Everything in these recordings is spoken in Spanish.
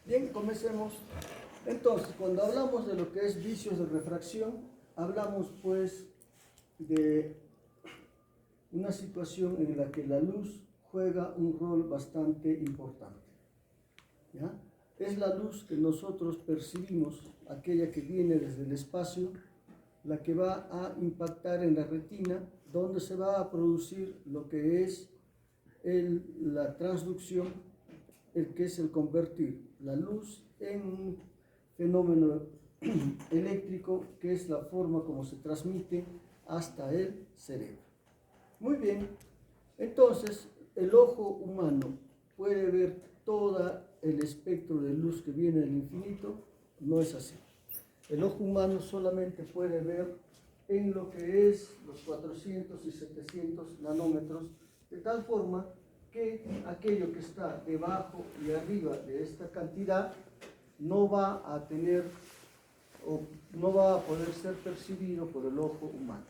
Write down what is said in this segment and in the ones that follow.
Bien, comencemos. Entonces, cuando hablamos de lo que es vicios de refracción, hablamos pues de una situación en la que la luz juega un rol bastante importante. ¿Ya? Es la luz que nosotros percibimos, aquella que viene desde el espacio, la que va a impactar en la retina, donde se va a producir lo que es la transducción, el que es el convertir la luz en un fenómeno eléctrico, que es la forma como se transmite hasta el cerebro. Muy bien, entonces el ojo humano puede ver todo el espectro de luz que viene del infinito. No es así. El ojo humano solamente puede ver en lo que es los 400 y 700 nanómetros, de tal forma que aquello que está debajo y arriba de esta cantidad no va a tener o no va a poder ser percibido por el ojo humano.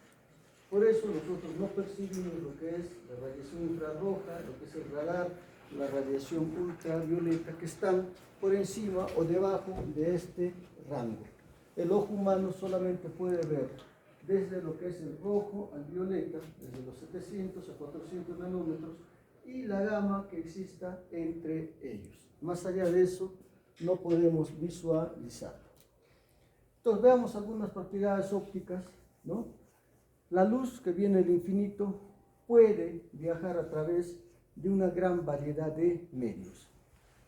Por eso nosotros no percibimos lo que es la radiación infrarroja, lo que es el radar, la radiación ultravioleta, que están por encima o debajo de este rango. El ojo humano solamente puede ver desde lo que es el rojo al violeta, desde los 700 a 400 nanómetros, y la gama que exista entre ellos. Más allá de eso, no podemos visualizarlo. Entonces, veamos algunas propiedades ópticas, ¿no? La luz que viene del infinito puede viajar a través de una gran variedad de medios,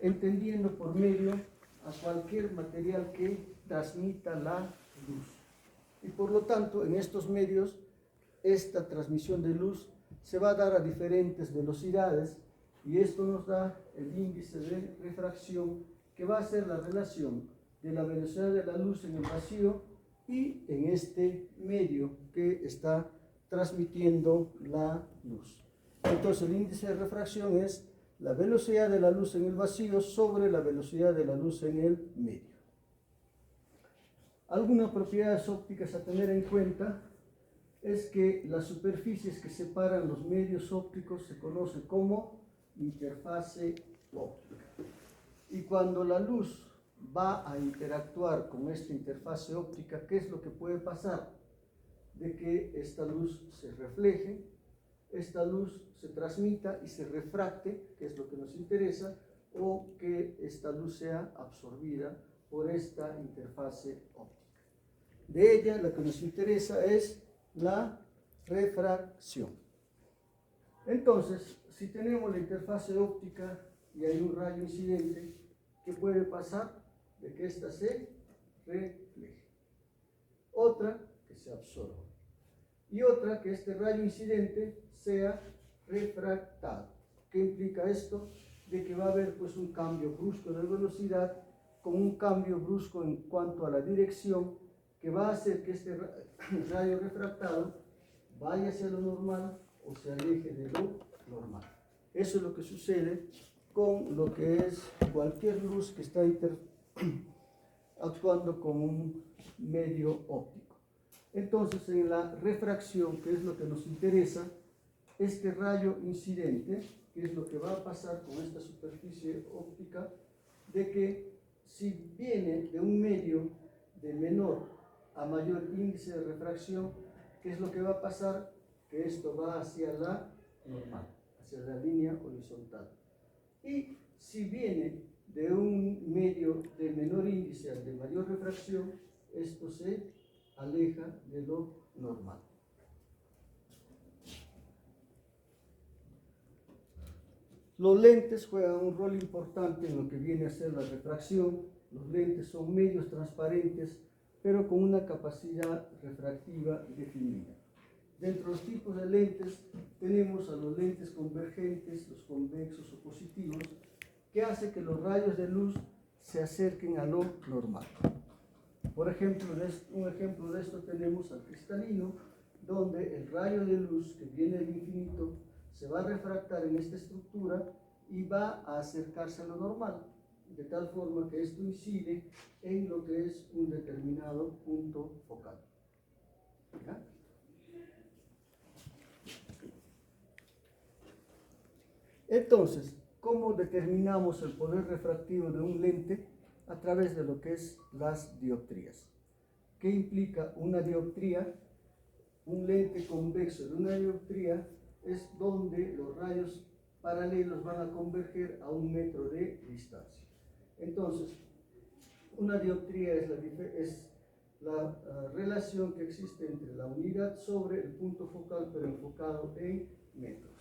entendiendo por medio a cualquier material que transmita la luz. Y por lo tanto, en estos medios, esta transmisión de luz se va a dar a diferentes velocidades, y esto nos da el índice de refracción, que va a ser la relación de la velocidad de la luz en el vacío y en este medio que está transmitiendo la luz. Entonces el índice de refracción es la velocidad de la luz en el vacío sobre la velocidad de la luz en el medio. Algunas propiedades ópticas a tener en cuenta es que las superficies que separan los medios ópticos se conoce como interfase óptica. Y cuando la luz va a interactuar con esta interfase óptica, ¿qué es lo que puede pasar? De que esta luz se refleje, esta luz se transmita y se refracte, que es lo que nos interesa, o que esta luz sea absorbida por esta interfase óptica. De ella, lo que nos interesa es la refracción. Entonces, si tenemos la interfase óptica y hay un rayo incidente, ¿qué puede pasar? De que ésta se refleje. Otra, que se absorba. Y otra, que este rayo incidente sea refractado. ¿Qué implica esto? De que va a haber pues un cambio brusco de velocidad, con un cambio brusco en cuanto a la dirección, que va a hacer que este rayo refractado vaya hacia lo normal o se aleje de lo normal. Eso es lo que sucede con lo que es cualquier luz que está actuando con un medio óptico. Entonces, en la refracción, que es lo que nos interesa, este rayo incidente, que es lo que va a pasar con esta superficie óptica, de que si viene de un medio de menor a mayor índice de refracción, ¿qué es lo que va a pasar? Que esto va hacia la normal, hacia la línea horizontal. Y si viene de un medio de menor índice al de mayor refracción, esto se aleja de lo normal. Los lentes juegan un rol importante en lo que viene a ser la refracción. Los lentes son medios transparentes, pero con una capacidad refractiva definida. Dentro de los tipos de lentes tenemos a los lentes convergentes, los convexos o positivos, que hace que los rayos de luz se acerquen a lo normal. Por ejemplo, un ejemplo de esto tenemos al cristalino, donde el rayo de luz que viene del infinito se va a refractar en esta estructura y va a acercarse a lo normal, de tal forma que esto incide en lo que es un determinado punto focal. ¿Ya? Entonces, ¿cómo determinamos el poder refractivo de un lente? a través de lo que es las dioptrías. ¿Qué implica una dioptría? Un lente convexo de una dioptría es donde los rayos paralelos van a converger a 1 metro de distancia. Entonces, una dioptría es la relación que existe entre la unidad sobre el punto focal, pero enfocado en metros.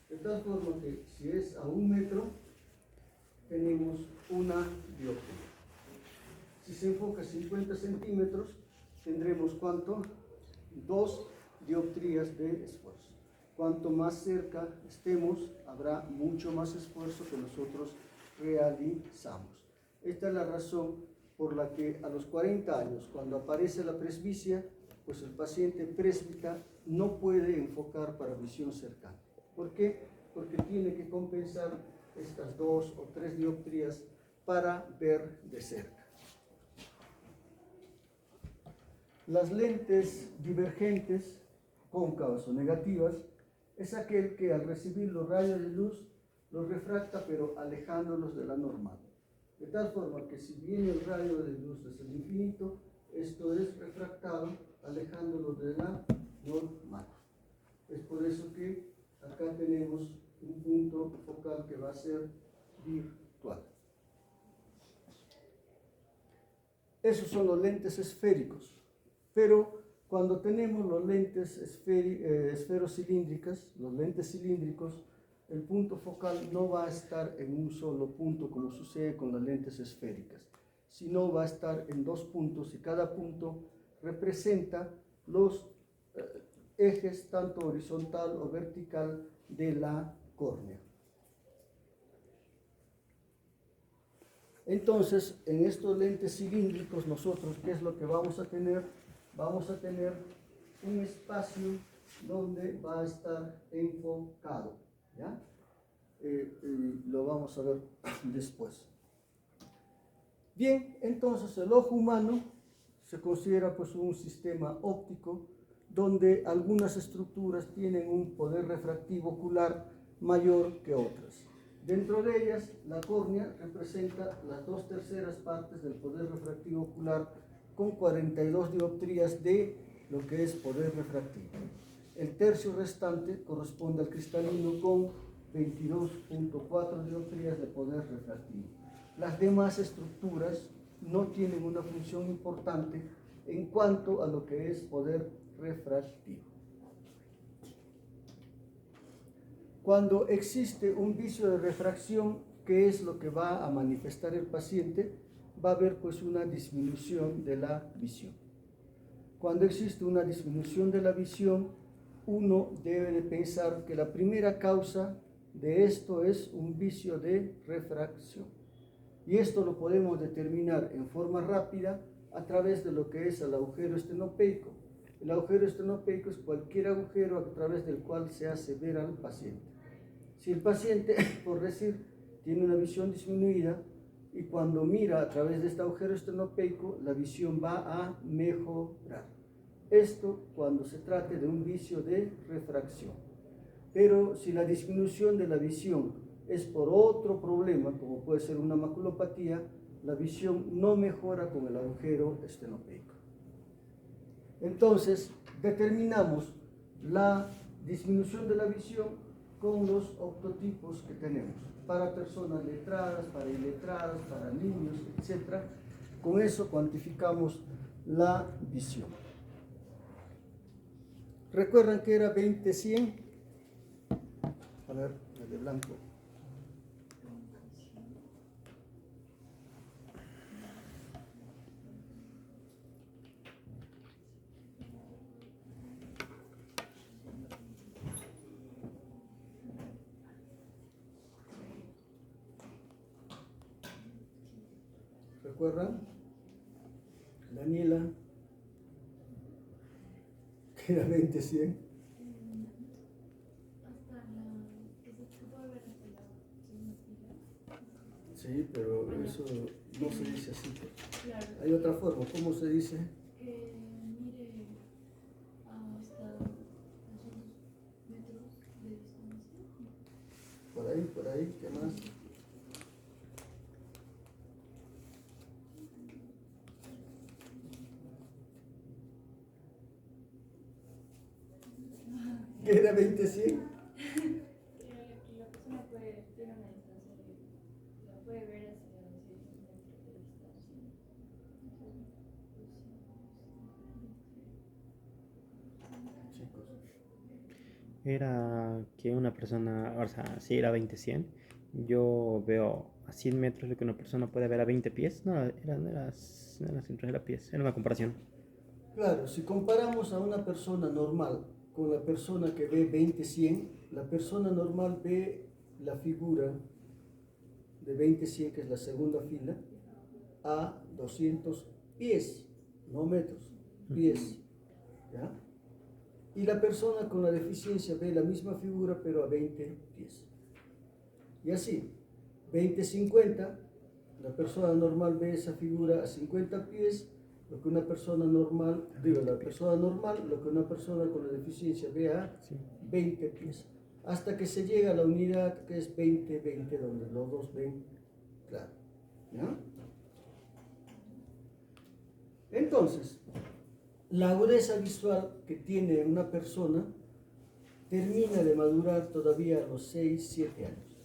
De tal forma que si es a 1 metro, tenemos una dioptría. Si se enfoca 50 centímetros, tendremos ¿cuánto? 2 dioptrías de esfuerzo. Cuanto más cerca estemos, habrá mucho más esfuerzo que nosotros realizamos. Esta es la razón por la que a los 40 años, cuando aparece la presbicia, pues el paciente présbita no puede enfocar para visión cercana. ¿Por qué? Porque tiene que compensar estas 2 o 3 dioptrías para ver de cerca. Las lentes divergentes, cóncavas o negativas, es aquel que al recibir los rayos de luz los refracta pero alejándolos de la normal. De tal forma que si viene el rayo de luz desde el infinito, esto es refractado alejándolo de la normal. Es por eso que acá tenemos un punto focal que va a ser virtual. Esos son los lentes esféricos, pero cuando tenemos los lentes esferocilíndricas, los lentes cilíndricos, el punto focal no va a estar en un solo punto como sucede con las lentes esféricas, sino va a estar en 2 puntos y cada punto representa los ejes tanto horizontal o vertical de la córnea. Entonces, en estos lentes cilíndricos nosotros, ¿qué es lo que vamos a tener? Vamos a tener un espacio donde va a estar enfocado, ¿ya? Lo vamos a ver después. Bien, entonces el ojo humano se considera pues un sistema óptico donde algunas estructuras tienen un poder refractivo ocular mayor que otras. Dentro de ellas, la córnea representa las 2/3 partes del poder refractivo ocular con 42 dioptrías de lo que es poder refractivo. El tercio restante corresponde al cristalino con 22.4 dioptrías de poder refractivo. Las demás estructuras no tienen una función importante en cuanto a lo que es poder refractivo. Cuando existe un vicio de refracción, ¿qué es lo que va a manifestar el paciente? Va a haber pues una disminución de la visión. Cuando existe una disminución de la visión, uno debe de pensar que la primera causa de esto es un vicio de refracción. Y esto lo podemos determinar en forma rápida a través de lo que es el agujero estenopeico. El agujero estenopeico es cualquier agujero a través del cual se hace ver al paciente. Si el paciente, por decir, tiene una visión disminuida y cuando mira a través de este agujero estenopeico, la visión va a mejorar. Esto cuando se trate de un vicio de refracción. Pero si la disminución de la visión es por otro problema, como puede ser una maculopatía, la visión no mejora con el agujero estenopeico. Entonces, determinamos la disminución de la visión con los octotipos que tenemos, para personas letradas, para iletradas, para niños, etc. Con eso cuantificamos la visión. ¿Recuerdan que era 20-100? A ver, el de blanco. ¿Recuerdan? Daniela, que era 20-100. Sí, pero eso no se dice así. Claro. Hay otra forma. ¿Cómo se dice? Que mire hasta 200 metros de distancia. Por ahí, ¿qué más? que era 20-100. La persona puede tener una distancia la puede ver hacia 6 metros de distancia. Chicos, Era que una persona, o sea, si era 20-100, yo veo a 100 metros lo que una persona puede ver a 20 pies. No, no era 100 era pies, era una comparación. claro, si comparamos a una persona normal con la persona que ve 20-100, la persona normal ve la figura de 20-100, que es la segunda fila, a 200 pies, no metros, pies. ¿Ya? Y la persona con la deficiencia ve la misma figura pero a 20 pies. Y así, 20-50, la persona normal ve esa figura a 50 pies, lo que una persona normal, la persona normal, lo que una persona con la deficiencia ve a 20 pies. Hasta que se llega a la unidad que es 20-20, donde los dos ven claro. ¿Ya? Entonces, la agudeza visual que tiene una persona termina de madurar todavía a los 6-7 años.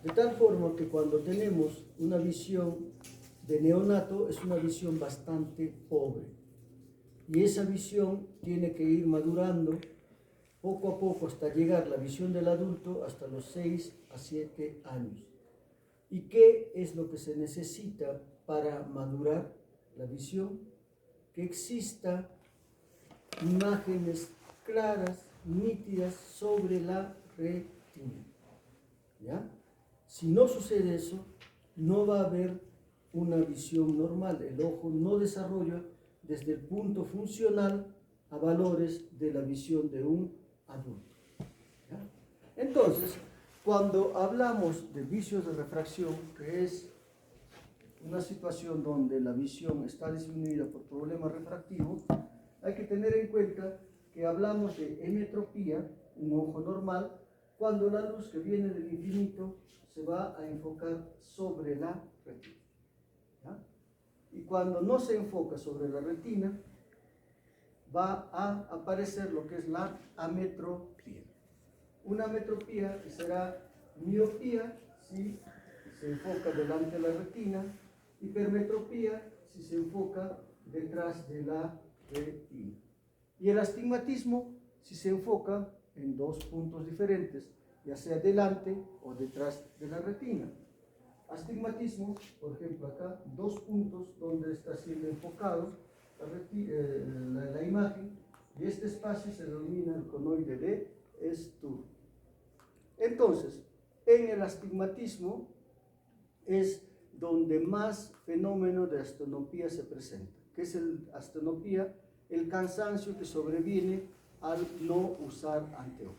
De tal forma que cuando tenemos una visión de neonato es una visión bastante pobre. Y esa visión tiene que ir madurando poco a poco hasta llegar la visión del adulto hasta los 6-7 años. ¿Y qué es lo que se necesita para madurar la visión? Que exista imágenes claras, nítidas sobre la retina. ¿Ya? Si no sucede eso, no va a haber una visión normal. El ojo no desarrolla desde el punto funcional a valores de la visión de un adulto. ¿Ya? Entonces, cuando hablamos de vicios de refracción, que es una situación donde la visión está disminuida por problemas refractivos, hay que tener en cuenta que hablamos de emetropía, un ojo normal, cuando la luz que viene del infinito se va a enfocar sobre la retina. ¿Ya? Y cuando no se enfoca sobre la retina, va a aparecer lo que es la ametropía. Una ametropía que será miopía si se enfoca delante de la retina, hipermetropía si se enfoca detrás de la retina. Y el astigmatismo si se enfoca en dos puntos diferentes, ya sea delante o detrás de la retina. Astigmatismo, por ejemplo acá, dos puntos donde está siendo enfocado la imagen, y este espacio se denomina el conoide de Sturm. Entonces, en el astigmatismo es donde más fenómeno de astenopía se presenta. ¿Qué es el astenopía? El cansancio que sobreviene al no usar anteojos.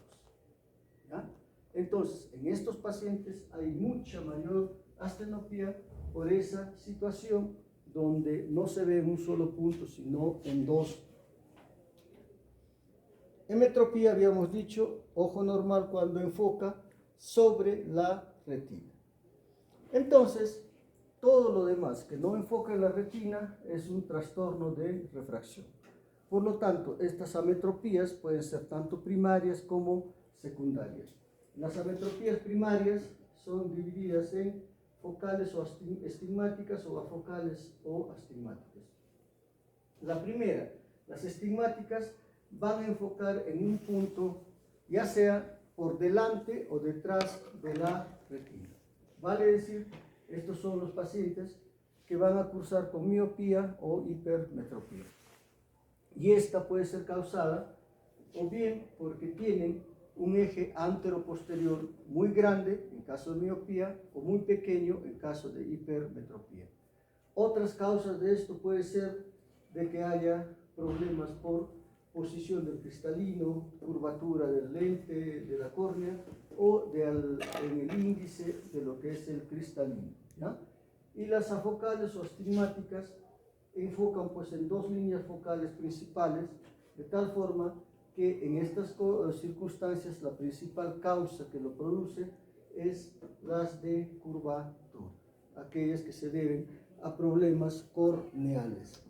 ¿Ya? Entonces, en estos pacientes hay mucha mayor astenopía por esa situación donde no se ve en un solo punto, sino en dos. Emetropía, habíamos dicho, ojo normal cuando enfoca sobre la retina. Entonces, todo lo demás que no enfoca en la retina es un trastorno de refracción. Por lo tanto, estas ametropías pueden ser tanto primarias como secundarias. Las ametropías primarias son divididas en focales o estigmáticas o afocales o astigmáticas. La primera, las estigmáticas, van a enfocar en un punto, ya sea por delante o detrás de la retina. Vale decir, estos son los pacientes que van a cursar con miopía o hipermetropía. Y esta puede ser causada o bien porque tienen un eje antero-posterior muy grande en caso de miopía o muy pequeño en caso de hipermetropía. Otras causas de esto puede ser de que haya problemas por posición del cristalino, curvatura del lente, de la córnea o en el índice de lo que es el cristalino. ¿Ya? Y las afocales o astigmáticas enfocan pues en dos líneas focales principales, de tal forma que en estas circunstancias la principal causa que lo produce es las de curvatura, aquellas que se deben a problemas corneales.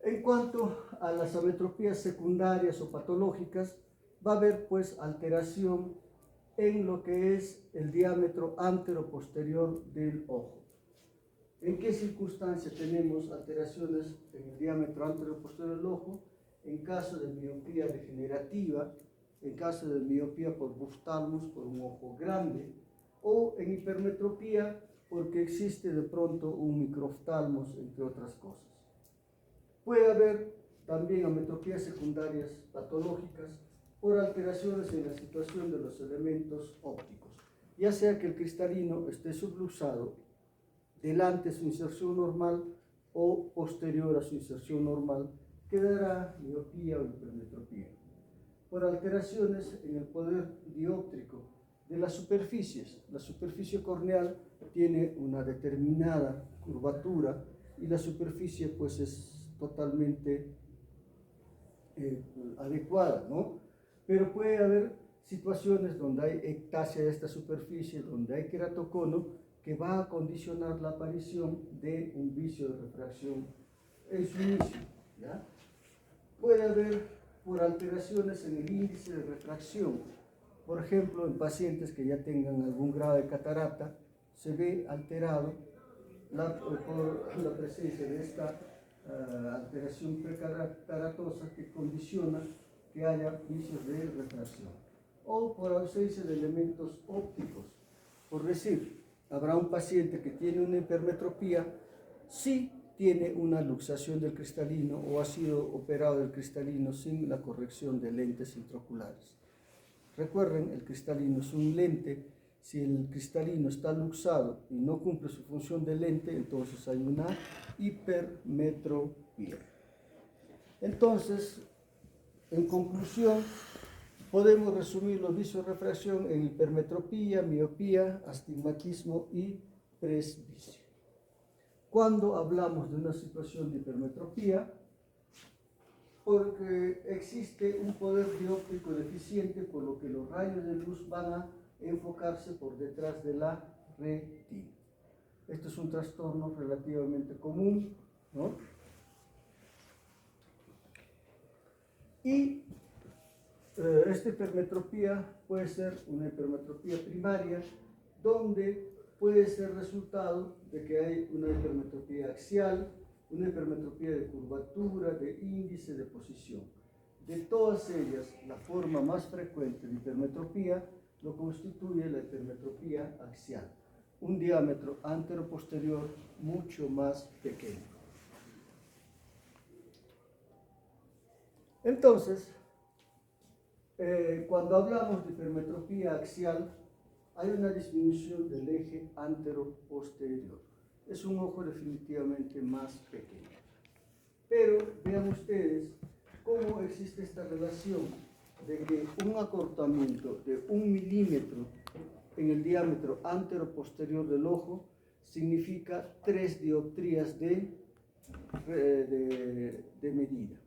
En cuanto a las ametropías secundarias o patológicas, va a haber pues alteración en lo que es el diámetro antero-posterior del ojo. ¿En qué circunstancia tenemos alteraciones en el diámetro antero-posterior del ojo? En caso de miopía degenerativa, en caso de miopía por buftalmos, por un ojo grande, o en hipermetropía porque existe de pronto un microftalmos, entre otras cosas. Puede haber también ametropías secundarias patológicas por alteraciones en la situación de los elementos ópticos, ya sea que el cristalino esté subluxado delante de su inserción normal o posterior a su inserción normal, que dará miopía o hipermetropía. Por alteraciones en el poder dióptrico de las superficies. La superficie corneal tiene una determinada curvatura y la superficie pues es totalmente adecuada, ¿no? Pero puede haber situaciones donde hay ectasia de esta superficie, donde hay queratocono, que va a condicionar la aparición de un vicio de refracción en su inicio, ¿ya? Puede haber por alteraciones en el índice de refracción. Por ejemplo, en pacientes que ya tengan algún grado de catarata, se ve alterado por la presencia de esta alteración precataratosa que condiciona que haya vicios de refracción. O por ausencia de elementos ópticos. Por decir, habrá un paciente que tiene una hipermetropía, sí tiene una luxación del cristalino o ha sido operado del cristalino sin la corrección de lentes intraoculares. Recuerden, el cristalino es un lente. Si el cristalino está luxado y no cumple su función de lente, entonces hay una hipermetropía. Entonces, en conclusión, podemos resumir los vicios de refracción en hipermetropía, miopía, astigmatismo y presbicio. Cuando hablamos de una situación de hipermetropía, porque existe un poder dióptrico deficiente, por lo que los rayos de luz van a enfocarse por detrás de la retina. Esto es un trastorno relativamente común, ¿no? Y esta hipermetropía puede ser una hipermetropía primaria, donde puede ser resultado de que hay una hipermetropía axial, una hipermetropía de curvatura, de índice, de posición. De todas ellas, la forma más frecuente de hipermetropía lo constituye la hipermetropía axial, un diámetro antero-posterior mucho más pequeño. Entonces, cuando hablamos de hipermetropía axial, hay una disminución del eje antero-posterior. Es un ojo definitivamente más pequeño. Pero vean ustedes cómo existe esta relación de que un acortamiento de 1 milímetro en el diámetro antero-posterior del ojo significa 3 dioptrías de medida,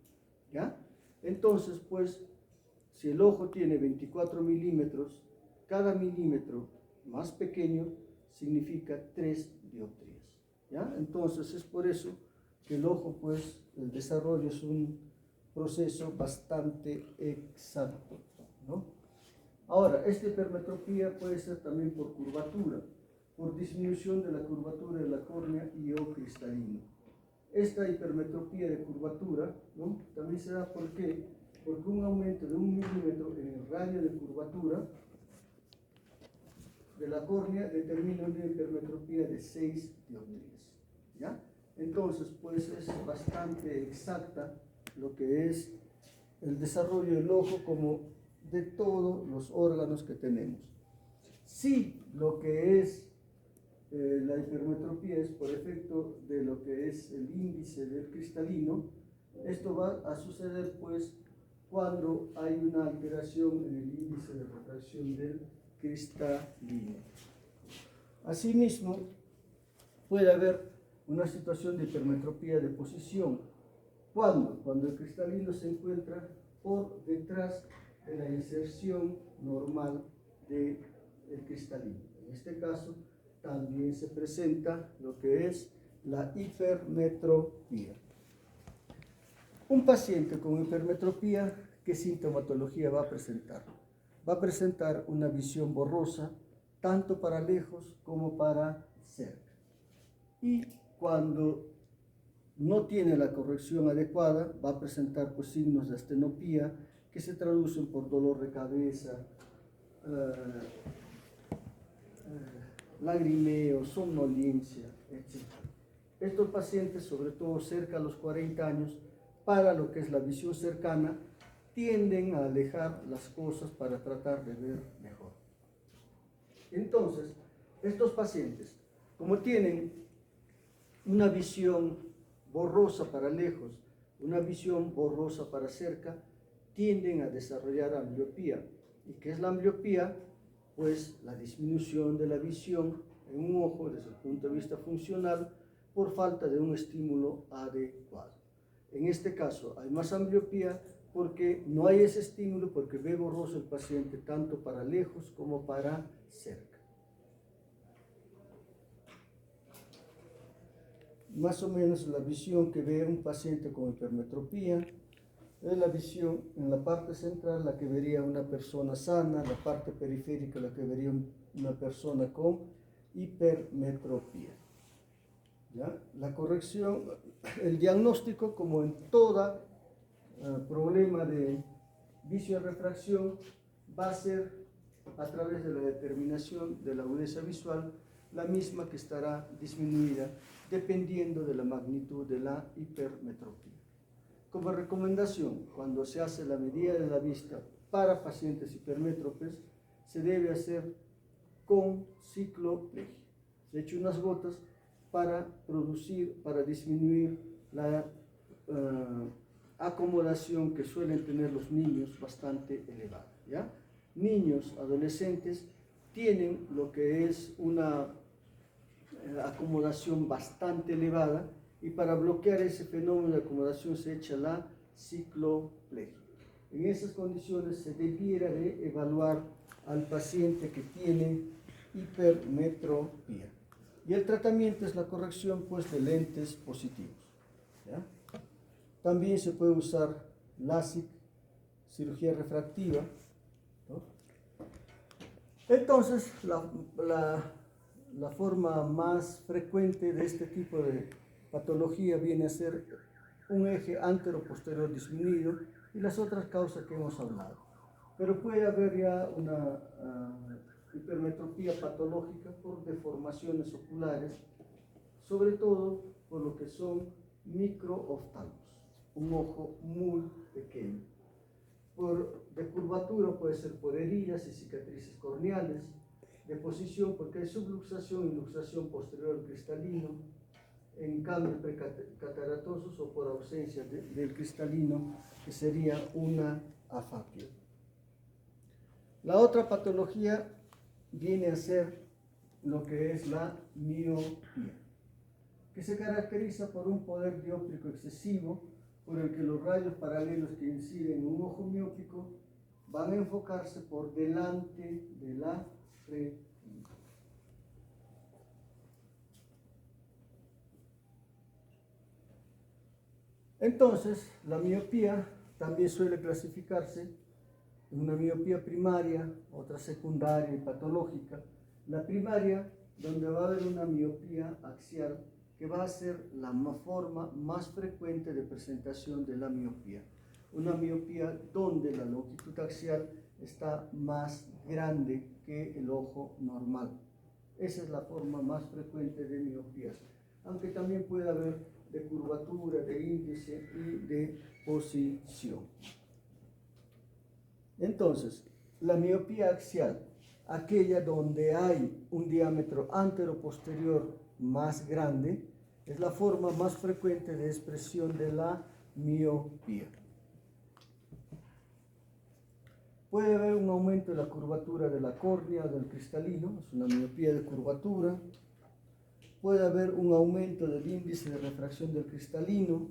¿ya? Entonces, pues, si el ojo tiene 24 milímetros, cada milímetro más pequeño significa 3 dioptrías, ¿ya? Entonces, es por eso que el ojo, pues, el desarrollo es un proceso bastante exacto, ¿no? Ahora, esta hipermetropía puede ser también por curvatura, por disminución de la curvatura de la córnea y o cristalino. Esta hipermetropía de curvatura, ¿no?, también se da ¿por qué? Porque un aumento de 1 milímetro en el radio de curvatura de la córnea determina una hipermetropía de 6 dioptrías, ¿ya? Entonces, pues es bastante exacta lo que es el desarrollo del ojo como de todos los órganos que tenemos. Si lo que es la hipermetropía es por efecto de lo que es el índice del cristalino, esto va a suceder pues cuando hay una alteración en el índice de refracción del cristalino. Asimismo, puede haber una situación de hipermetropía de posición. Cuando el cristalino se encuentra por detrás de la inserción normal del cristalino. En este caso, también se presenta lo que es la hipermetropía. Un paciente con hipermetropía, ¿qué sintomatología va a presentar? Va a presentar una visión borrosa, tanto para lejos como para cerca. Y cuando no tiene la corrección adecuada, va a presentar pues, signos de astenopía que se traducen por dolor de cabeza, lagrimeo, somnolencia, etc. Estos pacientes, sobre todo cerca a los 40 años, para lo que es la visión cercana, tienden a alejar las cosas para tratar de ver mejor. Entonces, estos pacientes, como tienen una visión borrosa para lejos, una visión borrosa para cerca, tienden a desarrollar ambliopía. ¿Y qué es la ambliopía? Pues la disminución de la visión en un ojo desde el punto de vista funcional por falta de un estímulo adecuado. En este caso hay más ambliopía porque no hay ese estímulo, porque ve borroso el paciente tanto para lejos como para cerca. Más o menos la visión que ve un paciente con hipermetropía es la visión en la parte central, la que vería una persona sana, la parte periférica, la que vería una persona con hipermetropía. ¿Ya? La corrección, el diagnóstico, como en todo problema de visiorefracción, va a ser a través de la determinación de la agudeza visual, la misma que estará disminuida dependiendo de la magnitud de la hipermetropía. Como recomendación, cuando se hace la medida de la vista para pacientes hipermétropes, se debe hacer con cicloplegia. Se echa unas gotas para disminuir la acomodación que suelen tener los niños bastante elevada. ¿Ya? Niños, adolescentes, tienen lo que es una acomodación bastante elevada, y para bloquear ese fenómeno de acomodación se echa la cicloplegia. En esas condiciones se debiera de evaluar al paciente que tiene hipermetropía. Y el tratamiento es la corrección pues, de lentes positivos. ¿Ya? También se puede usar LASIK, cirugía refractiva, ¿no? Entonces, la forma más frecuente de este tipo de patología viene a ser un eje antero-posterior disminuido y las otras causas que hemos hablado. Pero puede haber ya una hipermetropía patológica por deformaciones oculares, sobre todo por lo que son microoftalmos, un ojo muy pequeño. De curvatura puede ser por heridas y cicatrices corneales, de posición porque hay subluxación y luxación posterior al cristalino, en cambios precataratosos o por ausencia del cristalino, que sería una afapia. La otra patología viene a ser lo que es la miopía, que se caracteriza por un poder dióptrico excesivo, por el que los rayos paralelos que inciden en un ojo miópico van a enfocarse por delante de la retina. Entonces, la miopía también suele clasificarse en una miopía primaria, otra secundaria y patológica. La primaria, donde va a haber una miopía axial, que va a ser la forma más frecuente de presentación de la miopía. Una miopía donde la longitud axial está más grande que el ojo normal. Esa es la forma más frecuente de miopías, aunque también puede haber de curvatura, de índice y de posición. Entonces, la miopía axial, aquella donde hay un diámetro antero-posterior más grande, es la forma más frecuente de expresión de la miopía. Puede haber un aumento de la curvatura de la córnea o del cristalino, es una miopía de curvatura. Puede haber un aumento del índice de refracción del cristalino.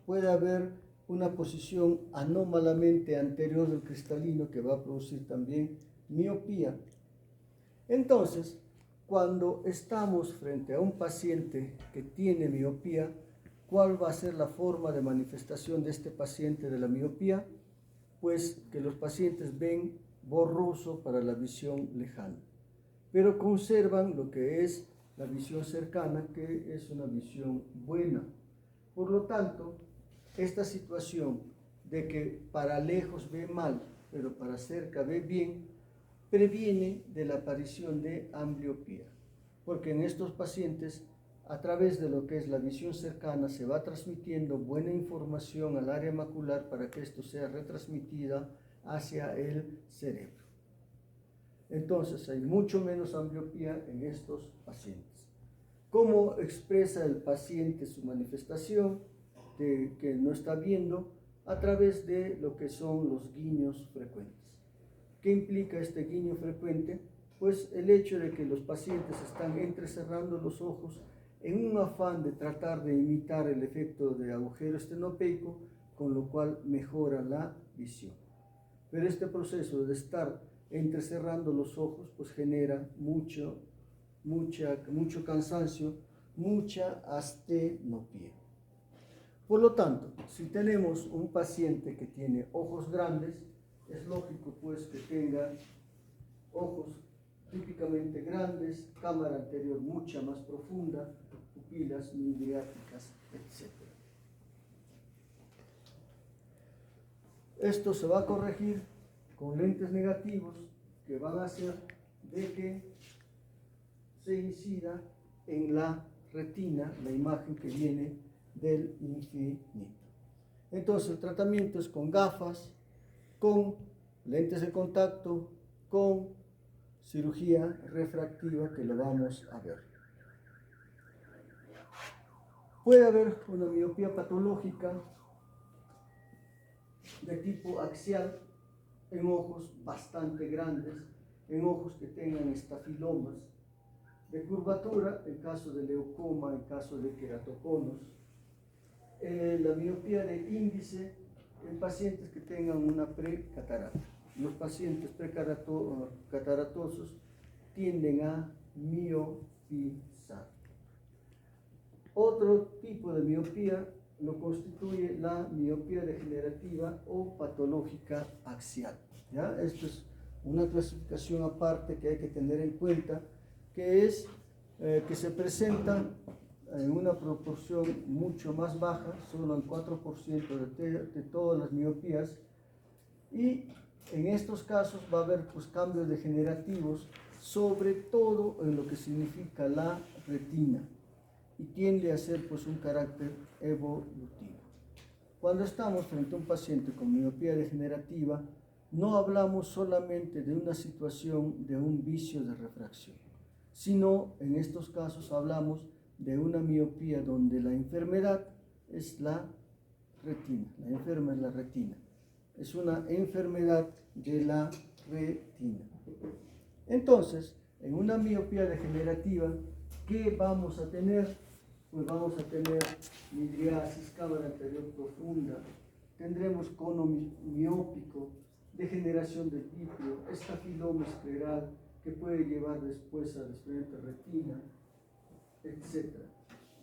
Puede haber una posición anómalamente anterior del cristalino que va a producir también miopía. Entonces, cuando estamos frente a un paciente que tiene miopía, ¿Cuál va a ser la forma de manifestación de este paciente de la miopía? Pues que los pacientes ven borroso para la visión lejana, pero conservan lo que es la visión cercana, que es una visión buena. Por lo tanto, esta situación de que para lejos ve mal, pero para cerca ve bien, previene de la aparición de ambliopía, porque en estos pacientes, a través de lo que es la visión cercana, se va transmitiendo buena información al área macular para que esto sea retransmitida hacia el cerebro. Entonces hay mucho menos ambliopía en estos pacientes. ¿Cómo expresa el paciente su manifestación de que no está viendo? A través de lo que son los guiños frecuentes. ¿Qué implica este guiño frecuente? Pues el hecho de que los pacientes están entrecerrando los ojos en un afán de tratar de imitar el efecto de agujero estenopeico, con lo cual mejora la visión. Pero este proceso de estar entrecerrando los ojos pues genera mucho cansancio, mucha astenopía. Por lo tanto, si tenemos un paciente que tiene ojos grandes, es lógico pues que tenga ojos típicamente grandes, cámara anterior mucha más profunda, pupilas midriáticas, etc. Esto se va a corregir con lentes negativos que van a hacer de que se incida en la retina la imagen que viene del infinito. Entonces el tratamiento es con gafas, con lentes de contacto, con cirugía refractiva, que lo vamos a ver. Puede haber una miopía patológica de tipo axial en ojos bastante grandes, en ojos que tengan estafilomas, de curvatura en caso de leucoma, en caso de queratoconos, la miopía de índice en pacientes que tengan una precatarata. Los pacientes precataratosos tienden a miopizar. Otro tipo de miopía lo constituye la miopía degenerativa o patológica axial. ¿Ya? Esto es una clasificación aparte que hay que tener en cuenta, que es que se presenta en una proporción mucho más baja, solo el 4% de todas las miopías, y en estos casos va a haber pues, cambios degenerativos, sobre todo en lo que significa la retina, y tiende a ser pues, un carácter evolutivo. Cuando estamos frente a un paciente con miopía degenerativa, no hablamos solamente de una situación de un vicio de refracción, sino en estos casos hablamos de una miopía donde la enfermedad es la retina, la enferma es la retina, es una enfermedad de la retina. Entonces, en una miopía degenerativa, ¿qué vamos a tener? Pues vamos a tener midriasis, cámara anterior profunda, tendremos cono miópico, degeneración del vítreo, estafiloma escleral, que puede llevar después a desprendimiento de retina, etc.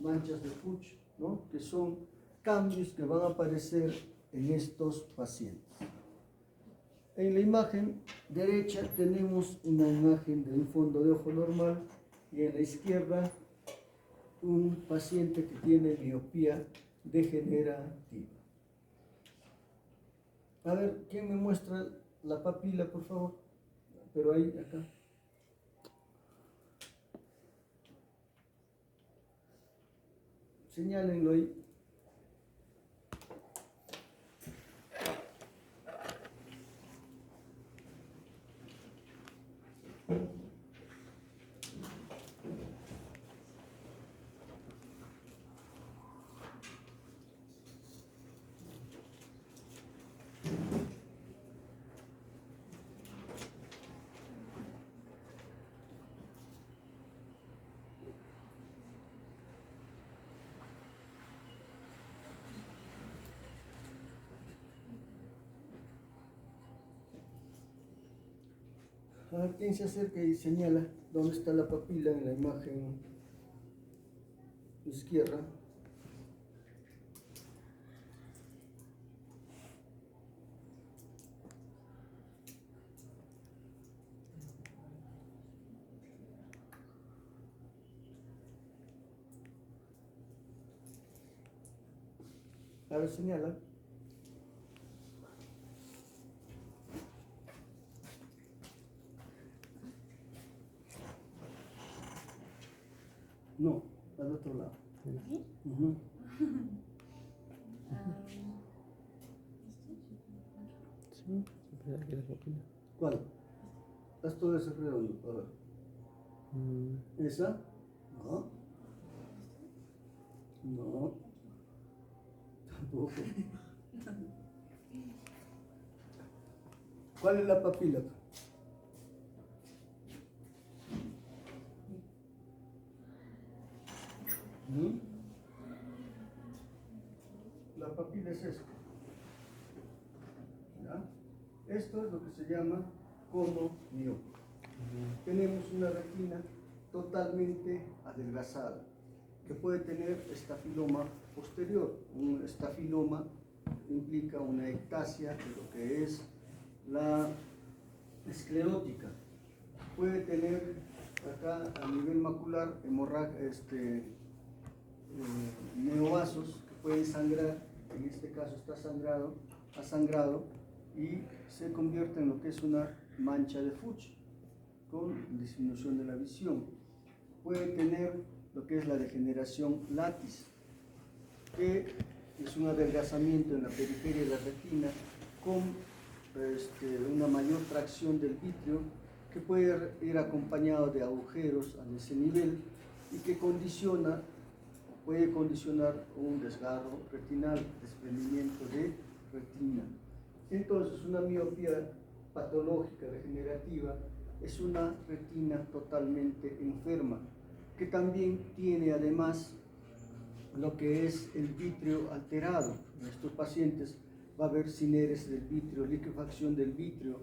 Manchas de Fuchs, ¿no? Que son cambios que van a aparecer en estos pacientes. En la imagen derecha tenemos una imagen de un fondo de ojo normal y en la izquierda un paciente que tiene miopía degenerativa. A ver, ¿quién me muestra la papila, por favor? Pero ahí, acá. Señálenlo ahí. A ver, ¿quién se acerca y señala dónde está la papila en la imagen izquierda? A ver, señala. No, al otro lado. Ujú. Sí, siempre hay que dar la opinión. ¿Cuál? Haz todo ese redondo. A ver. ¿Esa? No. No. Tampoco. ¿Cuál es la papila? ¿Mm? La papila es esto. ¿Ya? Esto es lo que se llama cono miópico. Tenemos una retina totalmente adelgazada que puede tener estafiloma posterior. Un estafiloma implica una ectasia de lo que es la esclerótica. Puede tener acá a nivel macular neovasos que pueden sangrar, en este caso está sangrado, ha sangrado y se convierte en lo que es una mancha de Fuchs con disminución de la visión. Puede tener lo que es la degeneración latis, que es un adelgazamiento en la periferia de la retina con una mayor tracción del vitrio que puede ir acompañado de agujeros a ese nivel y que puede condicionar un desgarro retinal, desprendimiento de retina. Entonces, una miopía patológica degenerativa es una retina totalmente enferma, que también tiene además lo que es el vitrio alterado. En estos pacientes va a haber cineres del vitrio, liquefacción del vitrio,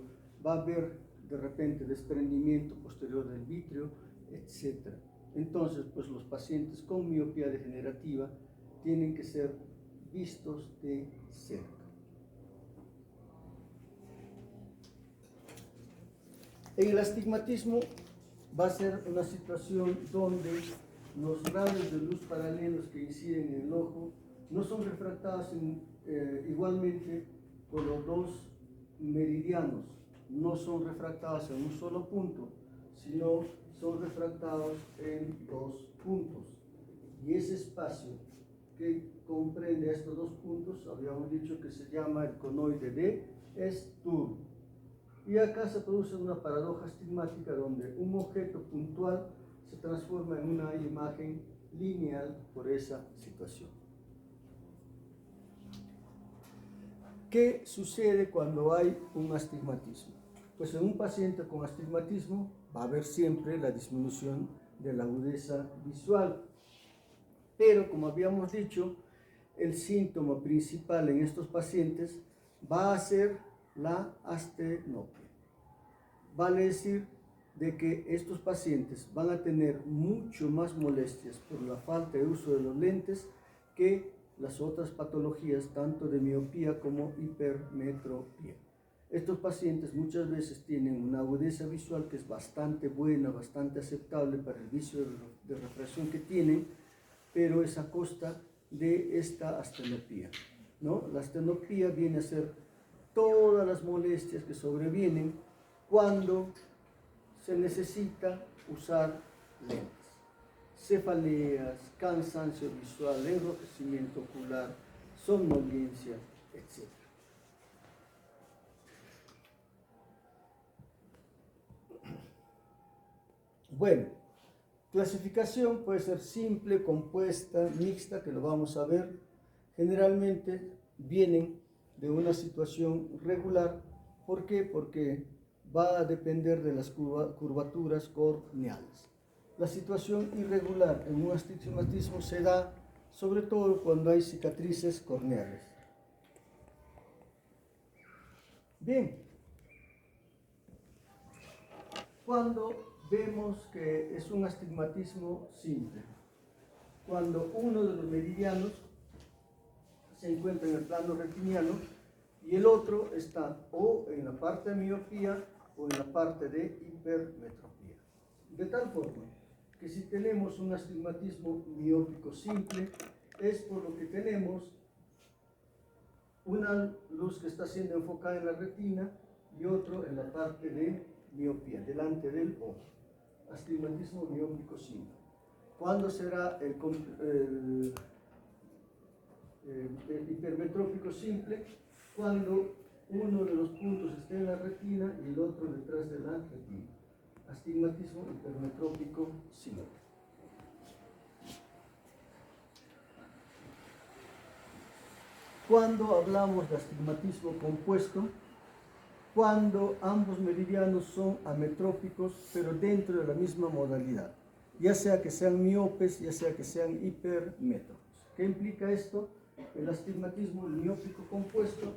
va a haber de repente desprendimiento posterior del vitrio, etc. Entonces, pues los pacientes con miopía degenerativa tienen que ser vistos de cerca. En el astigmatismo va a ser una situación donde los rayos de luz paralelos que inciden en el ojo no son refractados igualmente por los dos meridianos, no son refractados en un solo punto, sino son refractados en dos puntos. Y ese espacio que comprende estos dos puntos, habíamos dicho que se llama el conoide de Sturm. Y acá se produce una paradoja estigmática donde un objeto puntual se transforma en una imagen lineal por esa situación. ¿Qué sucede cuando hay un astigmatismo? Pues en un paciente con astigmatismo va a haber siempre la disminución de la agudeza visual. Pero, como habíamos dicho, el síntoma principal en estos pacientes va a ser la astenopia. Vale decir de que estos pacientes van a tener mucho más molestias por la falta de uso de los lentes que las otras patologías, tanto de miopía como hipermetropía. Estos pacientes muchas veces tienen una agudeza visual que es bastante buena, bastante aceptable para el vicio de refracción que tienen, pero es a costa de esta astenopía, ¿no? La astenopía viene a ser todas las molestias que sobrevienen cuando se necesita usar lentes. Cefaleas, cansancio visual, enrojecimiento ocular, somnolencia, etc. Bueno, clasificación puede ser simple, compuesta, mixta, que lo vamos a ver. Generalmente vienen de una situación regular. ¿Por qué? Porque va a depender de las curvaturas corneales. La situación irregular en un astigmatismo se da sobre todo cuando hay cicatrices corneales. Bien, cuando vemos que es un astigmatismo simple, cuando uno de los meridianos se encuentra en el plano retiniano y el otro está o en la parte de miopía o en la parte de hipermetropía. De tal forma que si tenemos un astigmatismo miópico simple, es por lo que tenemos una luz que está siendo enfocada en la retina y otro en la parte de miopía, delante del ojo. Astigmatismo miópico simple. ¿Cuándo será el hipermetrópico simple? Cuando uno de los puntos esté en la retina y el otro detrás de la retina. Astigmatismo hipermetrópico simple. Cuando hablamos de astigmatismo compuesto, cuando ambos meridianos son ametrópicos, pero dentro de la misma modalidad, ya sea que sean miopes, ya sea que sean hipermétropes. ¿Qué implica esto? El astigmatismo miópico compuesto,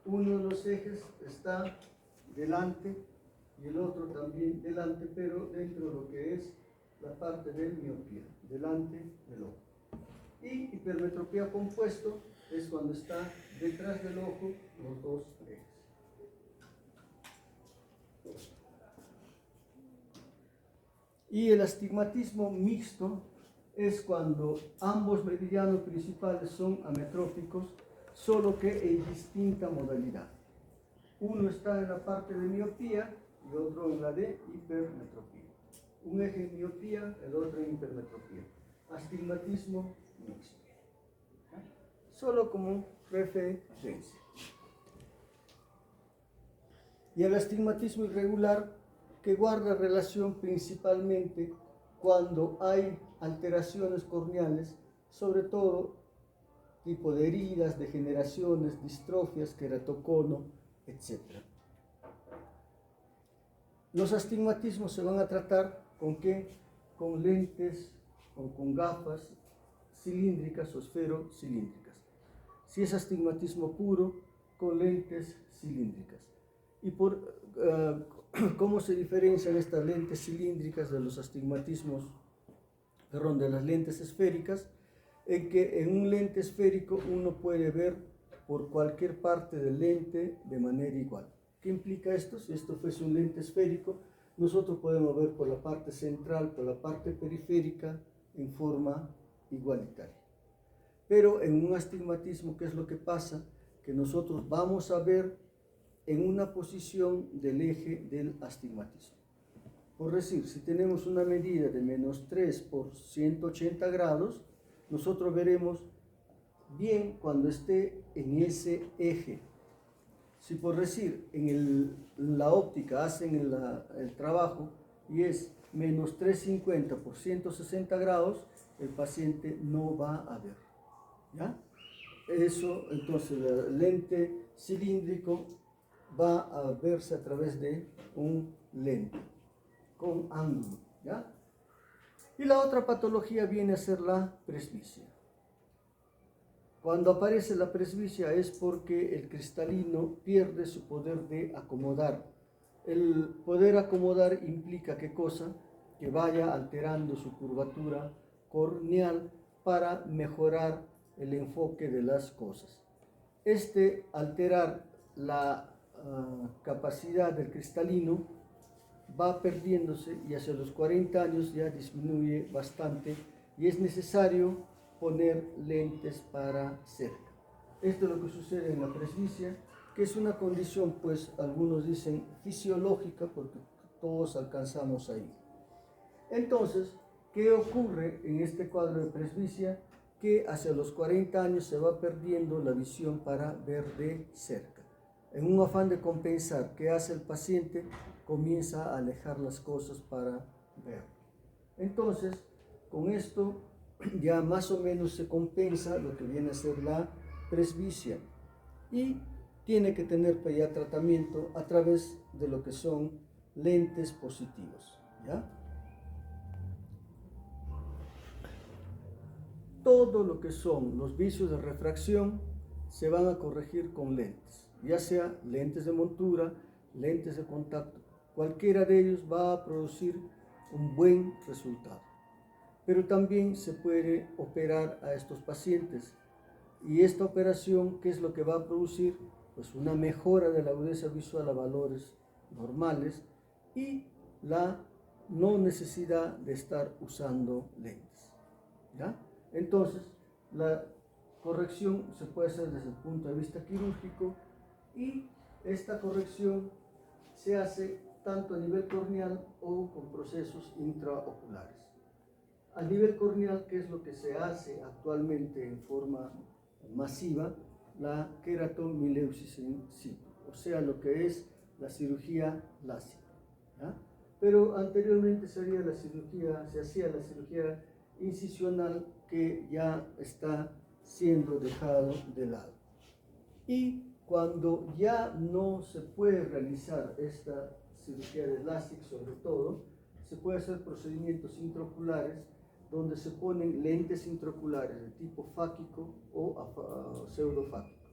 uno de los ejes está delante y el otro también delante, pero dentro de lo que es la parte de miopía, delante del ojo. Y hipermetropía compuesto es cuando está detrás del ojo los dos ejes. Y el astigmatismo mixto es cuando ambos meridianos principales son ametrópicos, solo que en distinta modalidad. Uno está en la parte de miopía y otro en la de hipermetropía. Un eje en miopía, el otro en hipermetropía. Astigmatismo mixto. Solo como referencia. Y el astigmatismo irregular, que guarda relación principalmente cuando hay alteraciones corneales, sobre todo tipo de heridas, degeneraciones, distrofias, queratocono, etc. Los astigmatismos se van a tratar ¿con qué? Con lentes o con gafas cilíndricas o esferocilíndricas. Si es astigmatismo puro, con lentes cilíndricas. Y ¿cómo se diferencian estas lentes cilíndricas de los astigmatismos, de las lentes esféricas? En que en un lente esférico uno puede ver por cualquier parte del lente de manera igual. ¿Qué implica esto? Si esto fuese un lente esférico, nosotros podemos ver por la parte central, por la parte periférica, en forma igualitaria. Pero en un astigmatismo, ¿qué es lo que pasa? Que nosotros vamos a ver en una posición del eje del astigmatismo. Por decir, si tenemos una medida de -3 por 180 grados, nosotros veremos bien cuando esté en ese eje. Si por decir, en la óptica hacen el trabajo y es -350 por 160 grados, el paciente no va a ver. ¿Ya? Eso, entonces, el lente cilíndrico va a verse a través de un lente con ángulo, ¿ya? Y la otra patología viene a ser la presbicia. Cuando aparece la presbicia es porque el cristalino pierde su poder de acomodar. El poder acomodar implica ¿qué cosa? Que vaya alterando su curvatura corneal para mejorar el enfoque de las cosas. Alterar la capacidad del cristalino va perdiéndose y hacia los 40 años ya disminuye bastante y es necesario poner lentes para cerca. Esto es lo que sucede en la presbicia, que es una condición, pues algunos dicen fisiológica, porque todos alcanzamos ahí. Entonces, ¿qué ocurre en este cuadro de presbicia? Que hacia los 40 años se va perdiendo la visión para ver de cerca. En un afán de compensar, ¿qué hace el paciente? Comienza a alejar las cosas para ver. Entonces, con esto ya más o menos se compensa lo que viene a ser la presbicia y tiene que tener ya tratamiento a través de lo que son lentes positivos, ¿ya? Todo lo que son los vicios de refracción se van a corregir con lentes, ya sea lentes de montura, lentes de contacto. Cualquiera de ellos va a producir un buen resultado. Pero también se puede operar a estos pacientes. Y esta operación, ¿qué es lo que va a producir? Pues una mejora de la agudeza visual a valores normales y la no necesidad de estar usando lentes, ¿ya? Entonces, corrección se puede hacer desde el punto de vista quirúrgico y esta corrección se hace tanto a nivel corneal o con procesos intraoculares. A nivel corneal, ¿qué es lo que se hace actualmente en forma masiva? La queratomileusis in situ, o sea, lo que es la cirugía láser. ¿Ya? Pero anteriormente se hacía la cirugía incisional, que ya está siendo dejado de lado. Y cuando ya no se puede realizar esta cirugía de LASIK, sobre todo, se puede hacer procedimientos intraoculares donde se ponen lentes intraoculares de tipo fáquico o pseudofáquico.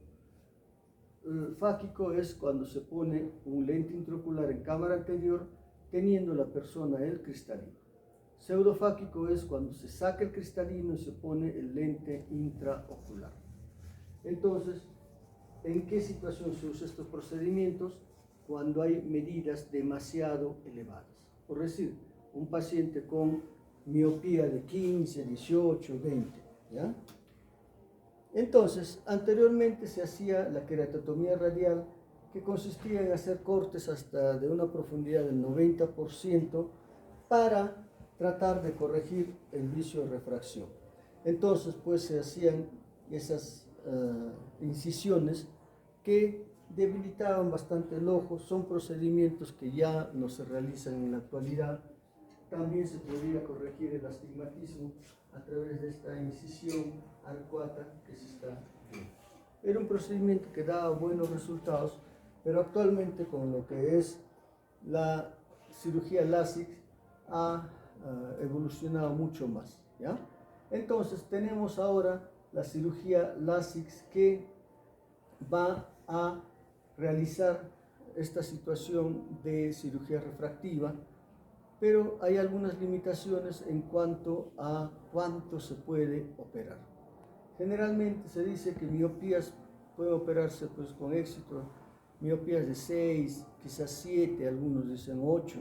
El fáquico es cuando se pone un lente intraocular en cámara anterior teniendo la persona el cristalino. Pseudofáquico es cuando se saca el cristalino y se pone el lente intraocular. Entonces, ¿en qué situación se usan estos procedimientos? Cuando hay medidas demasiado elevadas. Por decir, un paciente con miopía de 15, 18, 20. ¿Ya? Entonces, anteriormente se hacía la queratotomía radial, que consistía en hacer cortes hasta de una profundidad del 90% para tratar de corregir el vicio de refracción. Entonces, pues se hacían esas incisiones que debilitaban bastante el ojo. Son procedimientos que ya no se realizan en la actualidad. También se podría corregir el astigmatismo a través de esta incisión arcuata que se está viendo. Era un procedimiento que daba buenos resultados, pero actualmente con lo que es la cirugía LASIK ha evolucionado mucho más, ¿ya? Entonces tenemos ahora la cirugía LASIK que va a realizar esta situación de cirugía refractiva, pero hay algunas limitaciones en cuanto a cuánto se puede operar. Generalmente se dice que miopías pueden operarse pues con éxito, miopías de 6, quizás 7, algunos dicen 8,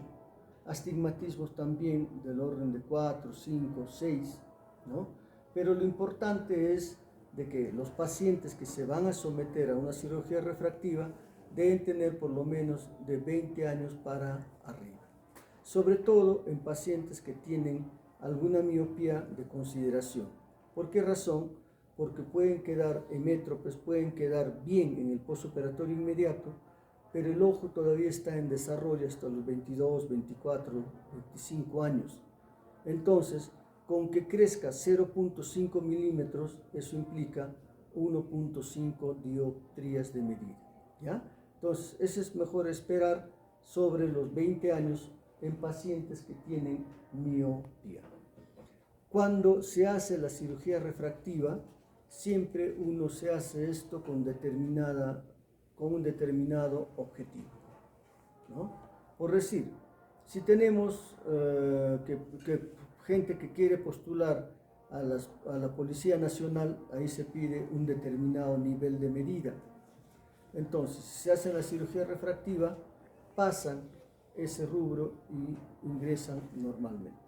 astigmatismos también del orden de 4, 5, 6, ¿no? Pero lo importante es de que los pacientes que se van a someter a una cirugía refractiva deben tener por lo menos de 20 años para arriba. Sobre todo en pacientes que tienen alguna miopía de consideración. ¿Por qué razón? Porque pueden quedar hemétropes, pueden quedar bien en el postoperatorio inmediato, pero el ojo todavía está en desarrollo hasta los 22, 24, 25 años. Entonces, con que crezca 0.5 milímetros, eso implica 1.5 dioptrías de medida, ¿ya? Entonces, eso es mejor esperar sobre los 20 años en pacientes que tienen miopía. Cuando se hace la cirugía refractiva, siempre uno se hace esto con un determinado objetivo, ¿no? Por decir, si tenemos gente que quiere postular a la Policía Nacional, ahí se pide un determinado nivel de medida. Entonces, si se hace la cirugía refractiva, pasan ese rubro y ingresan normalmente.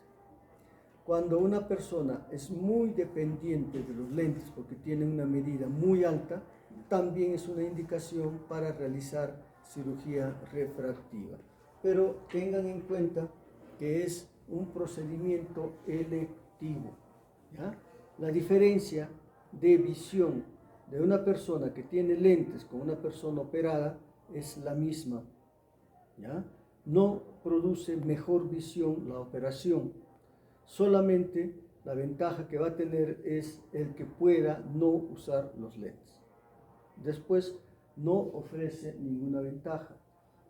Cuando una persona es muy dependiente de los lentes porque tiene una medida muy alta, también es una indicación para realizar cirugía refractiva. Pero tengan en cuenta que es un procedimiento electivo, ¿ya? La diferencia de visión de una persona que tiene lentes con una persona operada es la misma, ¿ya? No produce mejor visión la operación. Solamente la ventaja que va a tener es el que pueda no usar los lentes. Después no ofrece ninguna ventaja.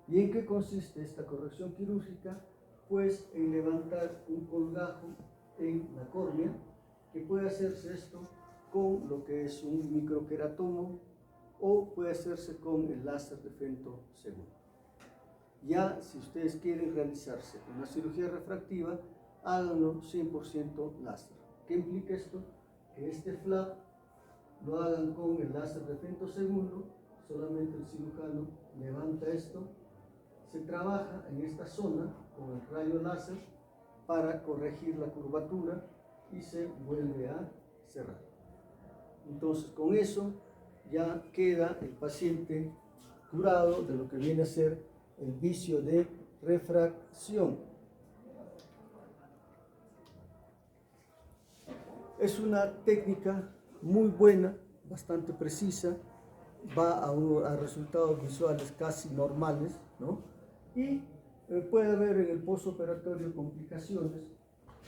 ¿Y en qué consiste esta corrección quirúrgica? Pues en levantar un colgajo en la córnea, que puede hacerse esto con lo que es un microqueratomo o puede hacerse con el láser de femtosegundo. Ya si ustedes quieren realizarse una cirugía refractiva, háganlo 100% láser. ¿Qué implica esto? Que este flap lo hagan con el láser de femtosegundo, solamente el cirujano levanta esto, se trabaja en esta zona con el rayo láser para corregir la curvatura y se vuelve a cerrar. Entonces, con eso ya queda el paciente curado de lo que viene a ser el vicio de refracción. Es una técnica muy buena, bastante precisa, va a resultados visuales casi normales, ¿no? Y puede haber en el postoperatorio complicaciones,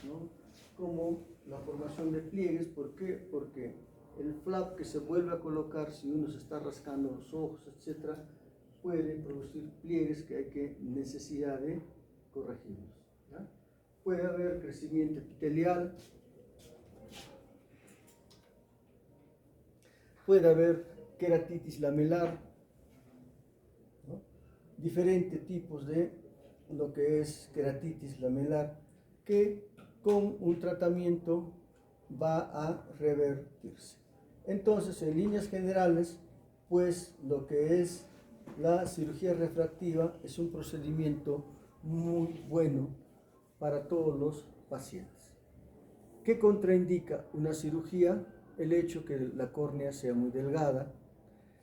¿no? Como la formación de pliegues. ¿Por qué? Porque el flap que se vuelve a colocar, si uno se está rascando los ojos, etc., puede producir pliegues que hay necesidad de corregirlos, ¿ya? Puede haber crecimiento epitelial, puede haber queratitis lamelar, ¿no? Diferentes tipos de lo que es queratitis lamelar que con un tratamiento va a revertirse. Entonces, en líneas generales, pues lo que es la cirugía refractiva es un procedimiento muy bueno para todos los pacientes. ¿Qué contraindica una cirugía? El hecho que la córnea sea muy delgada,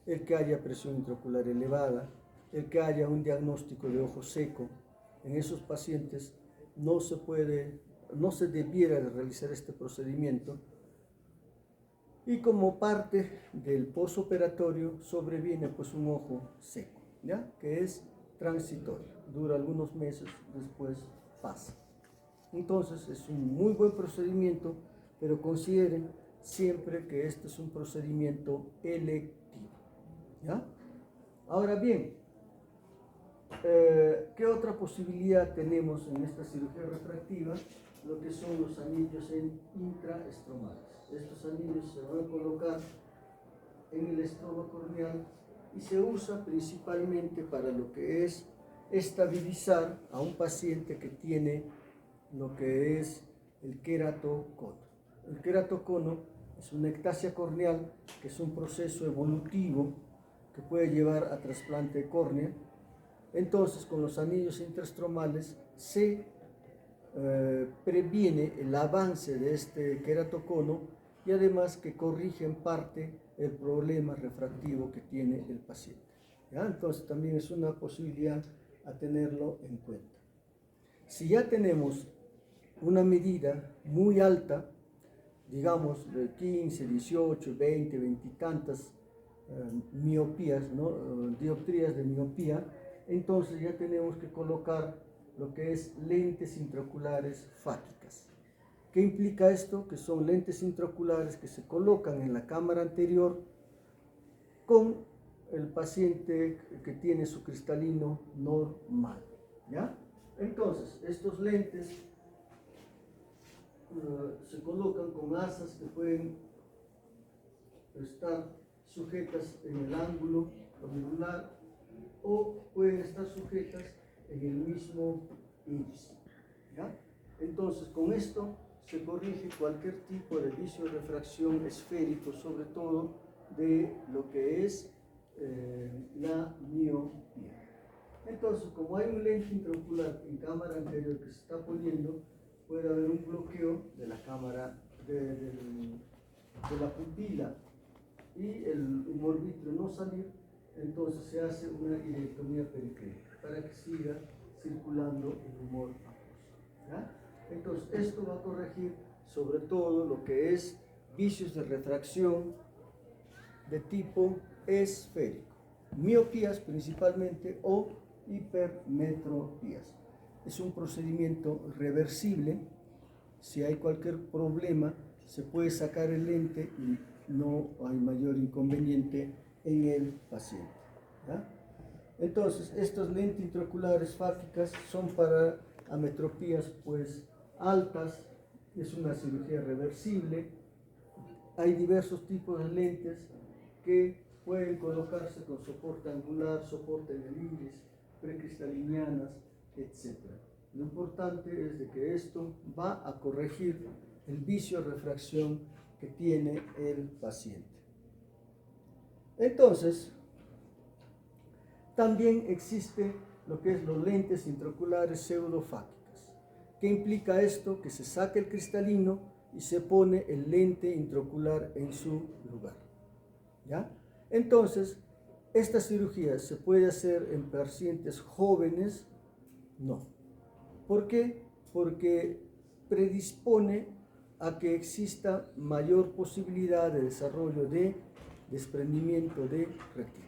el que haya presión intraocular elevada, el que haya un diagnóstico de ojo seco. En esos pacientes no se debiera de realizar este procedimiento, y como parte del postoperatorio sobreviene pues un ojo seco, ¿ya? Que es transitorio, dura algunos meses, después pasa. Entonces es un muy buen procedimiento, pero consideren siempre que este es un procedimiento electivo, ¿ya? Ahora bien, ¿qué otra posibilidad tenemos en esta cirugía refractiva? Lo que son los anillos intraestromales. Estos anillos se van a colocar en el estroma corneal y se usa principalmente para lo que es estabilizar a un paciente que tiene lo que es el queratocono. El queratocono es una ectasia corneal, que es un proceso evolutivo que puede llevar a trasplante de córnea. Entonces, con los anillos intraestromales se previene el avance de este queratocono y además que corrige en parte el problema refractivo que tiene el paciente, ¿ya? Entonces también es una posibilidad a tenerlo en cuenta. Si ya tenemos una medida muy alta, digamos de 15, 18, 20, 20 y tantas miopías, ¿no? Dioptrías de miopía, entonces ya tenemos que colocar lo que es lentes intraoculares fáquicas. ¿Qué implica esto? Que son lentes intraoculares que se colocan en la cámara anterior con el paciente que tiene su cristalino normal, ¿ya? Entonces, estos lentes se colocan con asas que pueden estar sujetas en el ángulo auricular o pueden estar sujetas en el mismo iris, ¿ya? Entonces, con esto se corrige cualquier tipo de vicio de refracción esférico, sobre todo de lo que es la miopía. Entonces, como hay un lente intraocular en cámara anterior que se está poniendo, puede haber un bloqueo de la cámara, de la pupila, y el humor vítreo no salir. Entonces se hace una irectomía periférica para que siga circulando el humor acuoso, ¿ya? Entonces esto va a corregir sobre todo lo que es vicios de refracción de tipo esférico, miopías principalmente o hipermetropías. Es un procedimiento reversible. Si hay cualquier problema se puede sacar el lente y no hay mayor inconveniente en el paciente, ¿ya? Entonces, estos lentes intraoculares fáquicas son para ametropías pues altas, es una cirugía reversible. Hay diversos tipos de lentes que pueden colocarse con soporte angular, soporte en el iris, precristalinianas, etc. Lo importante es de que esto va a corregir el vicio de refracción que tiene el paciente. Entonces, también existe lo que es los lentes intraoculares pseudofáquicas. ¿Qué implica esto? Que se saca el cristalino y se pone el lente intraocular en su lugar. ¿Ya? Entonces, ¿esta cirugía se puede hacer en pacientes jóvenes? No. ¿Por qué? Porque predispone a que exista mayor posibilidad de desarrollo de desprendimiento de retina.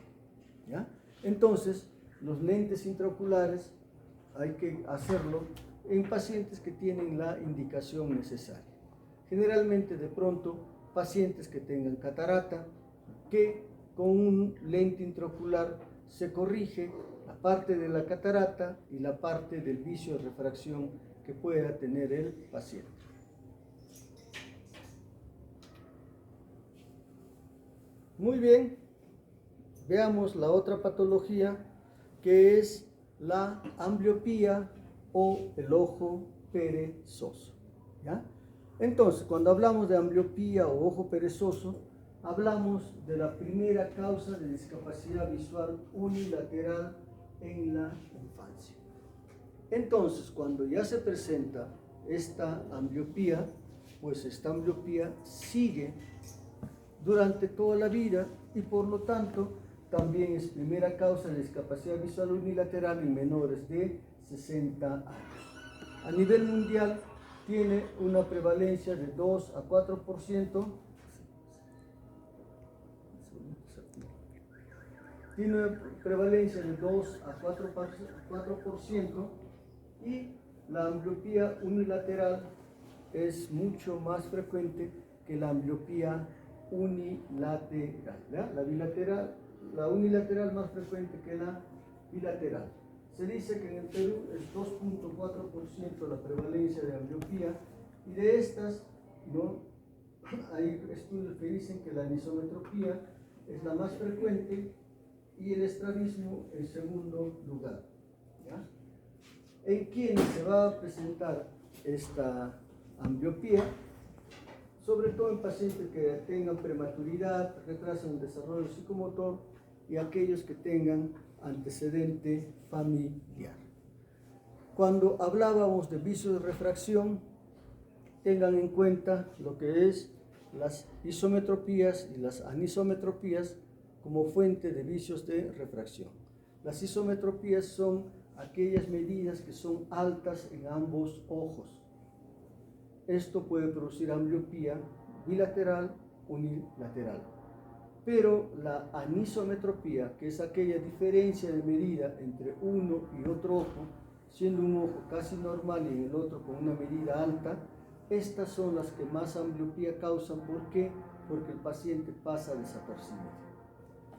¿Ya? Entonces, los lentes intraoculares hay que hacerlo en pacientes que tienen la indicación necesaria. Generalmente, de pronto, pacientes que tengan catarata, que con un lente intraocular se corrige la parte de la catarata y la parte del vicio de refracción que pueda tener el paciente. Muy bien, veamos la otra patología, que es la ambliopía o el ojo perezoso. ¿Ya? Entonces, cuando hablamos de ambliopía o ojo perezoso, hablamos de la primera causa de discapacidad visual unilateral en la infancia. Entonces, cuando ya se presenta esta ambliopía, pues esta ambliopía sigue durante toda la vida y por lo tanto también es primera causa de discapacidad visual unilateral en menores de 60 años. A nivel mundial tiene una prevalencia de 2 a 4%. Tiene una prevalencia de 2 a 4% y la ambliopía unilateral es mucho más frecuente que la ambliopía unilateral. ¿Ya? La unilateral más frecuente que la bilateral. Se dice que en el Perú es 2.4% la prevalencia de ambliopía y de estas, ¿no? Hay estudios que dicen que la anisometropía es la más frecuente y el estrabismo en segundo lugar. ¿Ya? ¿En quiénes se va a presentar esta ambliopía? Sobre todo en pacientes que tengan prematuridad, retrasan el desarrollo psicomotor y aquellos que tengan antecedente familiar. Cuando hablábamos de vicio de refracción, tengan en cuenta lo que es las isometropías y las anisometropías como fuente de vicios de refracción. Las isometropías son aquellas medidas que son altas en ambos ojos. Esto puede producir ambliopía bilateral, unilateral. Pero la anisometropía, que es aquella diferencia de medida entre uno y otro ojo, siendo un ojo casi normal y en el otro con una medida alta, estas son las que más ambliopía causan. ¿Por qué? Porque el paciente pasa desapercibido.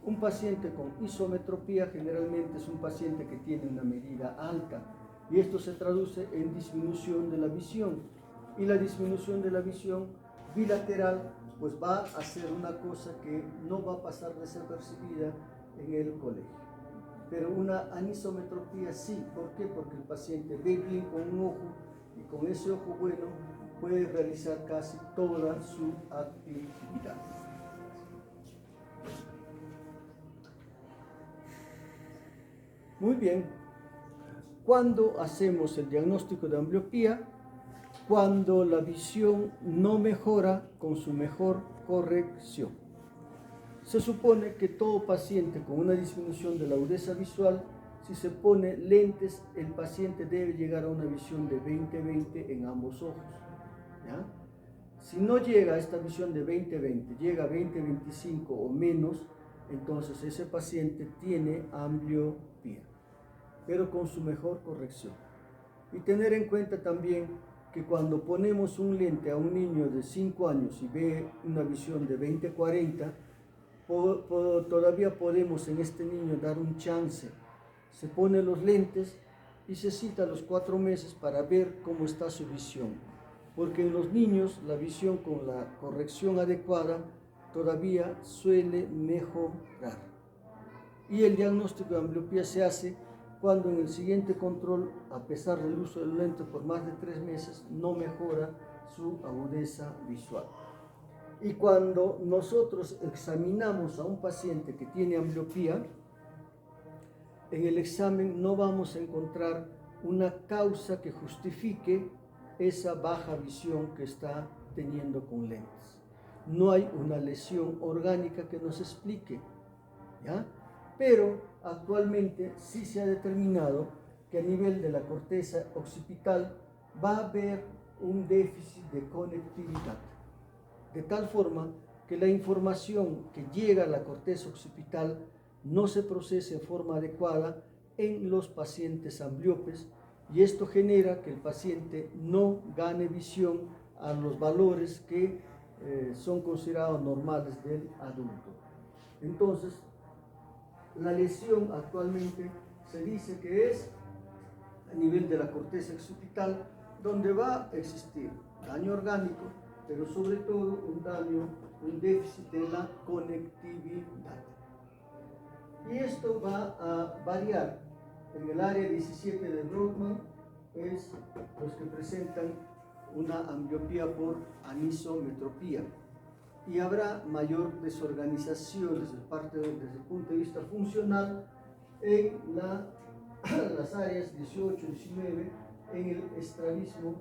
Un paciente con isometropía generalmente es un paciente que tiene una medida alta y esto se traduce en disminución de la visión. Y la disminución de la visión bilateral pues va a ser una cosa que no va a pasar desapercibida en el colegio. Pero una anisometropía sí. ¿Por qué? Porque el paciente ve bien con un ojo y con ese ojo bueno puede realizar casi toda su actividad. Muy bien. ¿Cuándo hacemos el diagnóstico de ambliopía? Cuando la visión no mejora con su mejor corrección. Se supone que todo paciente con una disminución de la agudeza visual, si se pone lentes, el paciente debe llegar a una visión de 20/20 en ambos ojos. ¿Ya? Si no llega a esta visión de 20/20, llega a 20/25 o menos, entonces ese paciente tiene ambliopía, pero con su mejor corrección. Y tener en cuenta también que cuando ponemos un lente a un niño de 5 años y ve una visión de 20/40, todavía podemos en este niño dar un chance. Se pone los lentes y se cita a los 4 meses para ver cómo está su visión. Porque en los niños la visión con la corrección adecuada todavía suele mejorar. Y el diagnóstico de ambliopía se hace cuando en el siguiente control, a pesar del uso del lente por más de 3 meses, no mejora su agudeza visual. Y cuando nosotros examinamos a un paciente que tiene ambliopía, en el examen no vamos a encontrar una causa que justifique esa baja visión que está teniendo con lentes. No hay una lesión orgánica que nos explique, ¿ya? Pero actualmente sí se ha determinado que a nivel de la corteza occipital va a haber un déficit de conectividad, de tal forma que la información que llega a la corteza occipital no se procesa en forma adecuada en los pacientes ambliopes, y esto genera que el paciente no gane visión a los valores que son considerados normales del adulto. Entonces, la lesión actualmente se dice que es a nivel de la corteza occipital, donde va a existir daño orgánico, pero sobre todo un déficit de la conectividad. Y esto va a variar. En el área 17 de Brodmann es los que presentan una ambliopía por anisometropía, y habrá mayor desorganización desde el punto de vista funcional en las áreas 18 y 19 en el estrabismo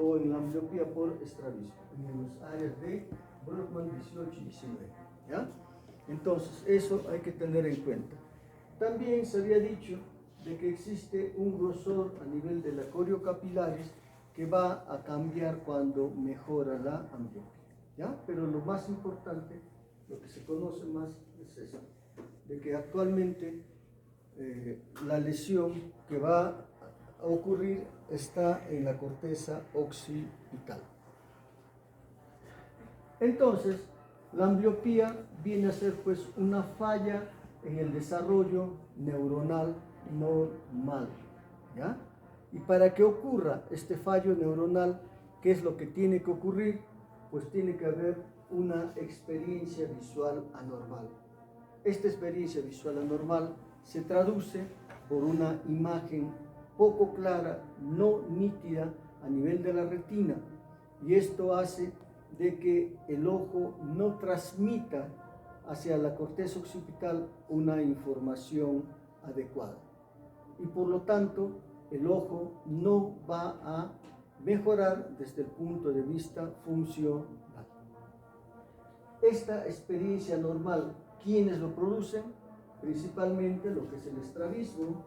o en la ambliopía por estrabismo, en las áreas de Brodmann 18 y 19, ¿ya? Entonces, eso hay que tener en cuenta. También se había dicho de que existe un grosor a nivel de la coriocapilaris que va a cambiar cuando mejora la ambliopía, ¿ya? Pero lo más importante, lo que se conoce más, es eso, de que actualmente la lesión que va a ocurrir está en la corteza occipital. Entonces, la ambliopía viene a ser pues una falla en el desarrollo neuronal normal, ¿ya? Y para que ocurra este fallo neuronal, ¿qué es lo que tiene que ocurrir? Pues tiene que haber una experiencia visual anormal. Esta experiencia visual anormal se traduce por una imagen poco clara, no nítida a nivel de la retina, y esto hace de que el ojo no transmita hacia la corteza occipital una información adecuada, y por lo tanto el ojo no va a mejorar desde el punto de vista funcional. Esta experiencia normal, ¿quiénes lo producen? Principalmente lo que es el estrabismo,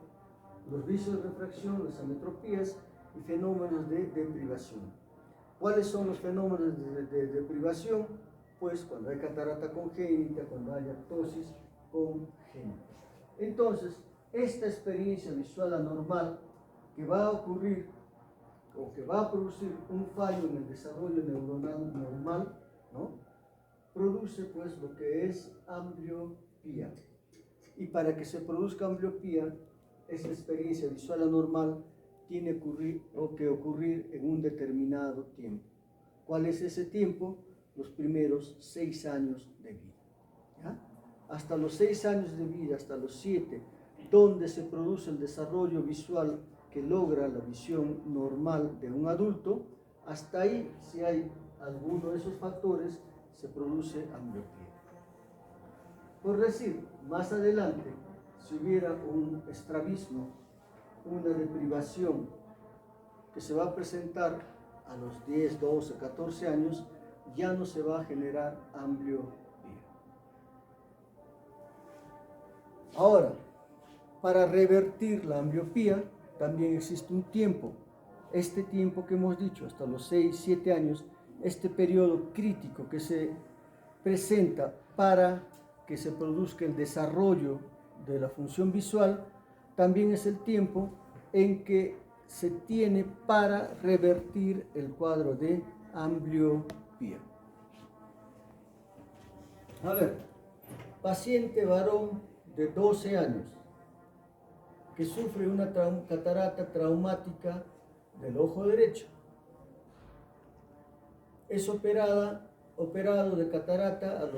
los vicios de refracción, las ametropías y fenómenos de deprivación. ¿Cuáles son los fenómenos de deprivación? Pues cuando hay catarata congénita, cuando hay ptosis congénita. Entonces, esta experiencia visual anormal que va a ocurrir o que va a producir un fallo en el desarrollo neuronal normal, ¿no?, produce pues lo que es ambliopía. Y para que se produzca ambliopía, esta experiencia visual anormal tiene que ocurrir en un determinado tiempo. ¿Cuál es ese tiempo? Los primeros 6 años de vida, ¿ya? Hasta los 6 años de vida, hasta los 7, donde se produce el desarrollo visual que logra la visión normal de un adulto, hasta ahí, si hay alguno de esos factores, se produce ambliopía. Por decir, más adelante, si hubiera un estrabismo, una deprivación que se va a presentar a los 10, 12, 14 años, ya no se va a generar ambliopía. Ahora, para revertir la ambliopía también existe un tiempo. Este tiempo que hemos dicho, hasta los 6, 7 años, este periodo crítico que se presenta para que se produzca el desarrollo de la función visual, también es el tiempo en que se tiene para revertir el cuadro de ambliopía. A ver, paciente varón de 12 años que sufre una catarata traumática del ojo derecho. Es operado de catarata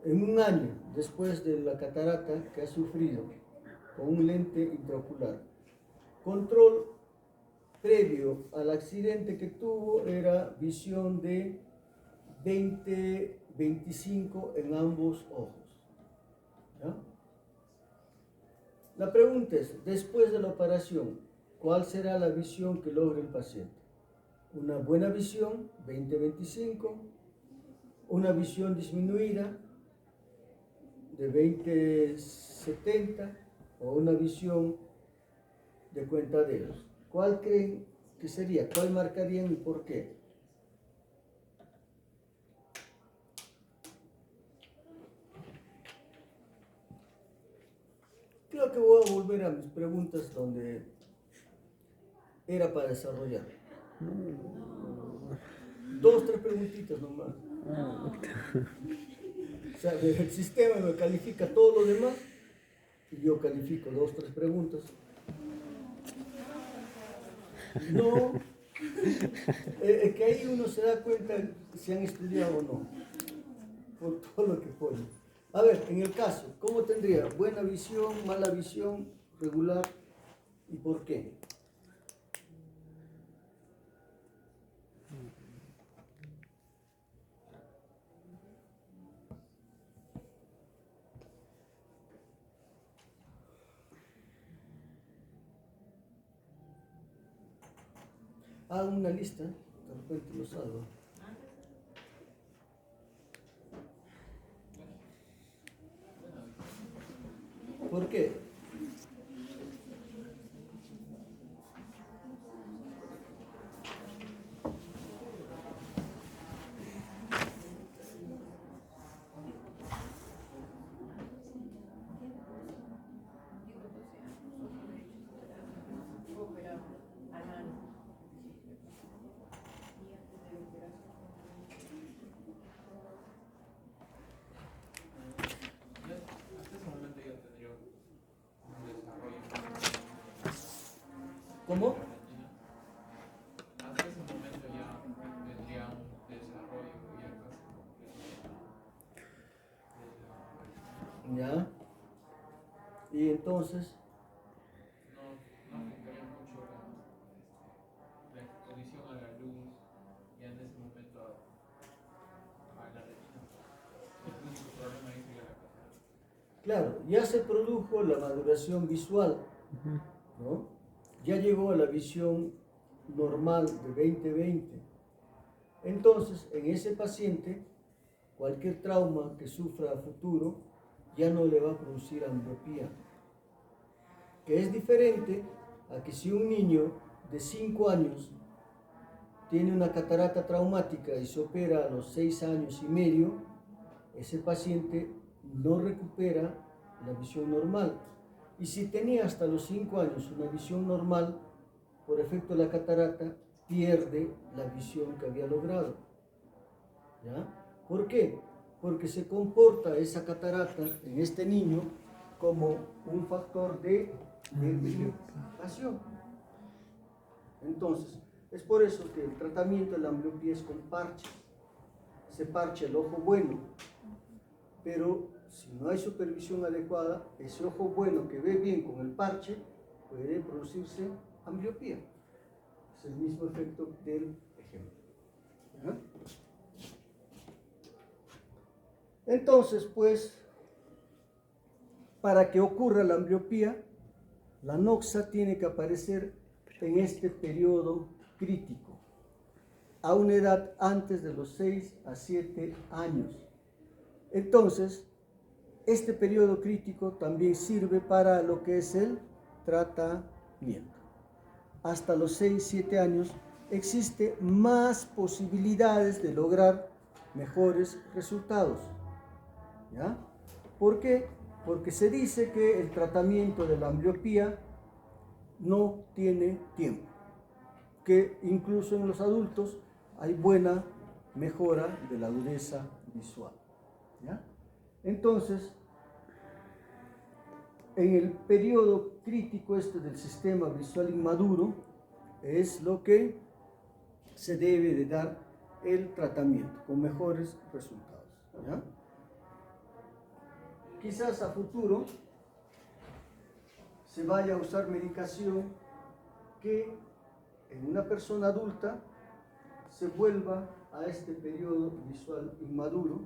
en un año después de la catarata que ha sufrido con un lente intraocular. Control previo al accidente que tuvo era visión de 20-25 en ambos ojos, ¿ya? La pregunta es, después de la operación, ¿cuál será la visión que logra el paciente? una buena visión 20-25, una visión disminuida de 20-70 o una visión de cuenta de ellos. ¿Cuál creen que sería? ¿Cuál marcarían y por qué? Creo que voy a volver a mis preguntas donde era para desarrollar. 2, 3 preguntitas nomás. O sea, el sistema me califica todo lo demás y yo califico 2, 3 preguntas. No, es que ahí uno se da cuenta si han estudiado o no, por todo lo que ponen. A ver, en el caso, ¿cómo tendría? ¿Buena visión, mala visión, regular? ¿Y por qué? Hago una lista, de repente lo salgo. ¿Por qué? ¿Cómo? Hasta ese momento ya tendría un desarrollo ya casi Ya. Y entonces, no afectaría mucho la exposición a la luz ya en ese momento a la retina. El único problema ahí sería la catarata. claro, ya se produjo la maduración visual, ¿no? Ya llegó a la visión normal de 20/20. Entonces, en ese paciente, cualquier trauma que sufra a futuro ya no le va a producir ambliopía, que es diferente a que si un niño de 5 años tiene una catarata traumática y se opera a los 6 años y medio, ese paciente no recupera la visión normal. Y si tenía hasta los 5 años una visión normal, por efecto de la catarata, pierde la visión que había logrado. ¿Ya? ¿Por qué? Porque se comporta esa catarata en este niño como un factor de miopización. Entonces, es por eso que el tratamiento de la ambliopía es con parches. Se parcha el ojo bueno, pero si no hay supervisión adecuada, ese ojo bueno que ve bien con el parche puede producirse ambliopía. Es el mismo efecto del ejemplo. ¿Ya? Entonces, pues, para que ocurra la ambliopía, la noxa tiene que aparecer en este periodo crítico, a una edad antes de los 6 a 7 años. Entonces, este periodo crítico también sirve para lo que es el tratamiento. Hasta los 6-7 años existe más posibilidades de lograr mejores resultados. ¿Ya? ¿Por qué? Porque se dice que el tratamiento de la ambliopía no tiene tiempo, que incluso en los adultos hay buena mejora de la agudeza visual. ¿Ya? Entonces, en el periodo crítico este del sistema visual inmaduro es lo que se debe de dar el tratamiento con mejores resultados. ¿Ya? Quizás a futuro se vaya a usar medicación que en una persona adulta se vuelva a este periodo visual inmaduro,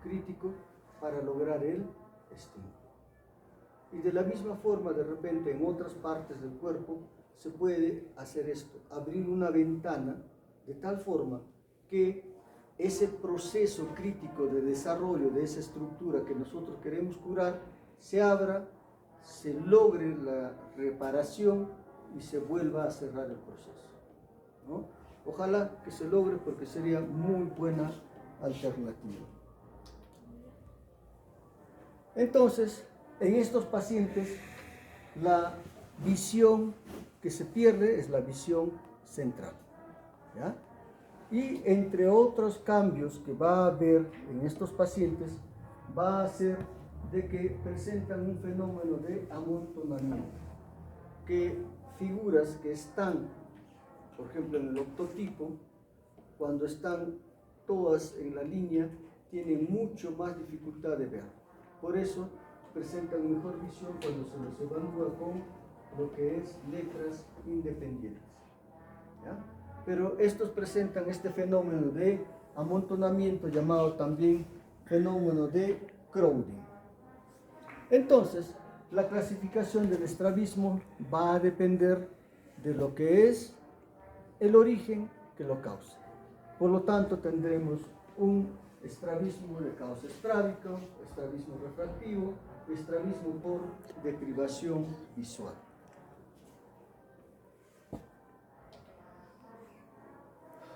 crítico, para lograr el estímulo. Y de la misma forma, de repente, en otras partes del cuerpo se puede hacer esto, abrir una ventana de tal forma que ese proceso crítico de desarrollo de esa estructura que nosotros queremos curar se abra, se logre la reparación y se vuelva a cerrar el proceso, ¿no? Ojalá que se logre, porque sería muy buena alternativa. Entonces, en estos pacientes, la visión que se pierde es la visión central, ¿ya? Y entre otros cambios que va a haber en estos pacientes, va a ser de que presentan un fenómeno de amontonamiento, que figuras que están, por ejemplo, en el octotipo, cuando están todas en la línea, tienen mucho más dificultad de ver. Por eso presentan mejor visión cuando se los evalúa con lo que es letras independientes, ¿ya? Pero estos presentan este fenómeno de amontonamiento, llamado también fenómeno de crowding. Entonces, la clasificación del estrabismo va a depender de lo que es el origen que lo causa. Por lo tanto, tendremos un estrabismo de causa estrábica, estrabismo refractivo, estrabismo por deprivación visual.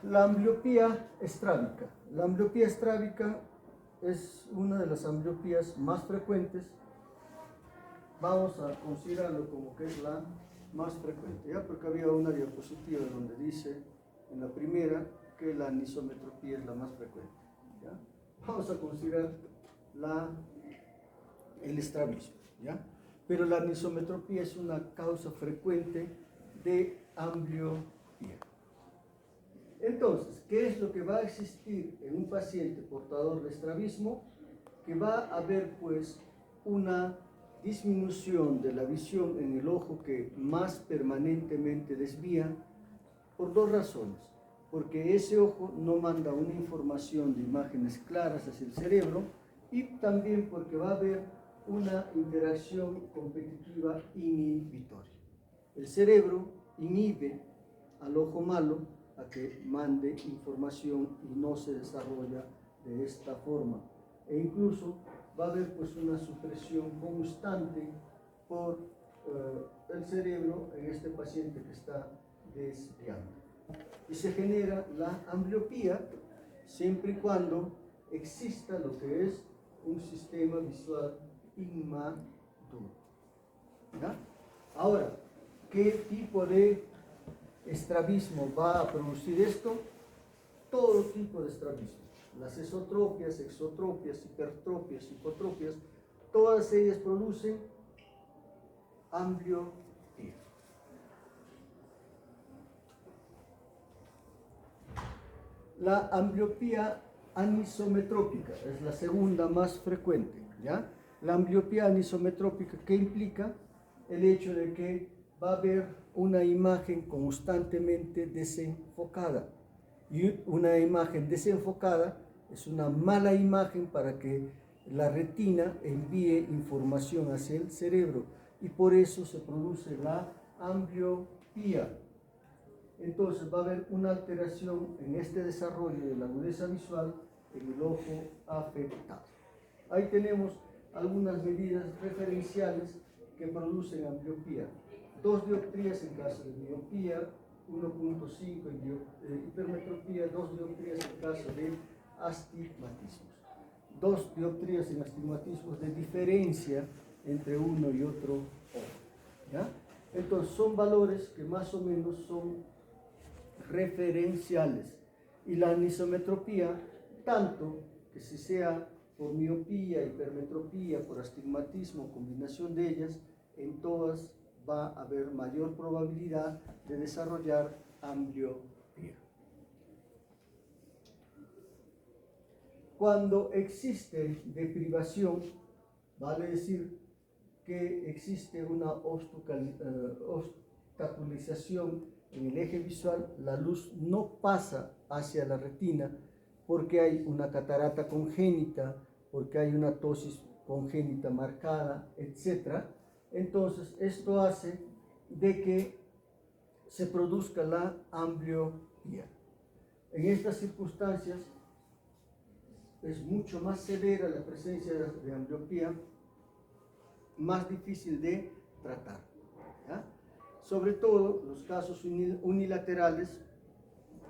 La ambliopía estrábica. La ambliopía estrábica es una de las ambliopías más frecuentes. Vamos a considerarlo como que es la más frecuente, ¿ya? Porque había una diapositiva donde dice en la primera que la anisometropía es la más frecuente, ¿ya? Vamos a considerar el estrabismo, ¿ya? Pero la anisometropía es una causa frecuente de ambliopía. Entonces, ¿qué es lo que va a existir en un paciente portador de estrabismo? Que va a haber pues una disminución de la visión en el ojo que más permanentemente desvía, por dos razones. Porque ese ojo no manda una información de imágenes claras hacia el cerebro, y también porque va a haber una interacción competitiva inhibitoria. El cerebro inhibe al ojo malo a que mande información y no se desarrolla de esta forma. E incluso va a haber pues una supresión constante por el cerebro en este paciente que está desviando. Y se genera la ambliopía siempre y cuando exista lo que es un sistema visual inmaduro, ¿ya? Ahora, ¿qué tipo de estrabismo va a producir esto? Todo tipo de estrabismo. Las esotropias, exotropias, hipertropias, hipotropias, todas ellas producen ambliopía. La ambliopía anisometrópica es la segunda más frecuente, ¿ya? La ambliopía anisometrópica, ¿qué implica? El hecho de que va a haber una imagen constantemente desenfocada. Y una imagen desenfocada es una mala imagen para que la retina envíe información hacia el cerebro, y por eso se produce la ambliopía. Entonces va a haber una alteración en este desarrollo de la agudeza visual en el ojo afectado. Ahí tenemos algunas medidas referenciales que producen ambliopía. 2 dioptrías en caso de miopía, 1.5 en hipermetropía, 2 dioptrías en caso de astigmatismos. 2 dioptrías en astigmatismos de diferencia entre uno y otro ojo, ¿ya? Entonces son valores que más o menos son referenciales. Y la anisometropía, tanto que si sea por miopía, hipermetropía, por astigmatismo, combinación de ellas, en todas va a haber mayor probabilidad de desarrollar ambliopía. Cuando existe deprivación, vale decir que existe una obstaculización en el eje visual, la luz no pasa hacia la retina porque hay una catarata congénita, porque hay una ptosis congénita marcada, etc. Entonces, esto hace de que se produzca la ambliopía. En estas circunstancias es mucho más severa la presencia de ambliopía, más difícil de tratar, ¿ya? Sobre todo los casos unilaterales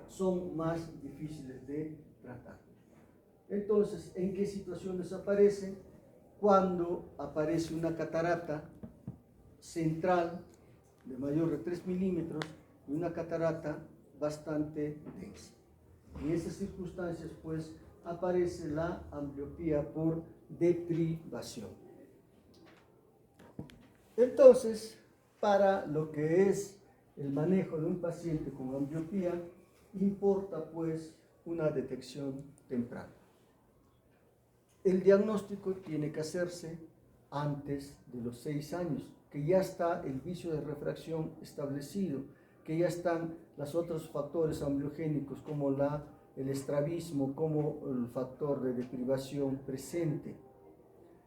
son más difíciles de tratar. Entonces, ¿en qué situaciones aparecen? Cuando aparece una catarata central de mayor de 3 milímetros y una catarata bastante densa. En esas circunstancias, pues, aparece la ambliopía por deprivación. Entonces, para lo que es el manejo de un paciente con ambliopía, importa, pues, una detección temprana. El diagnóstico tiene que hacerse antes de los 6 años, que ya está el vicio de refracción establecido, que ya están los otros factores ambliogénicos como el estrabismo, como el factor de deprivación presente.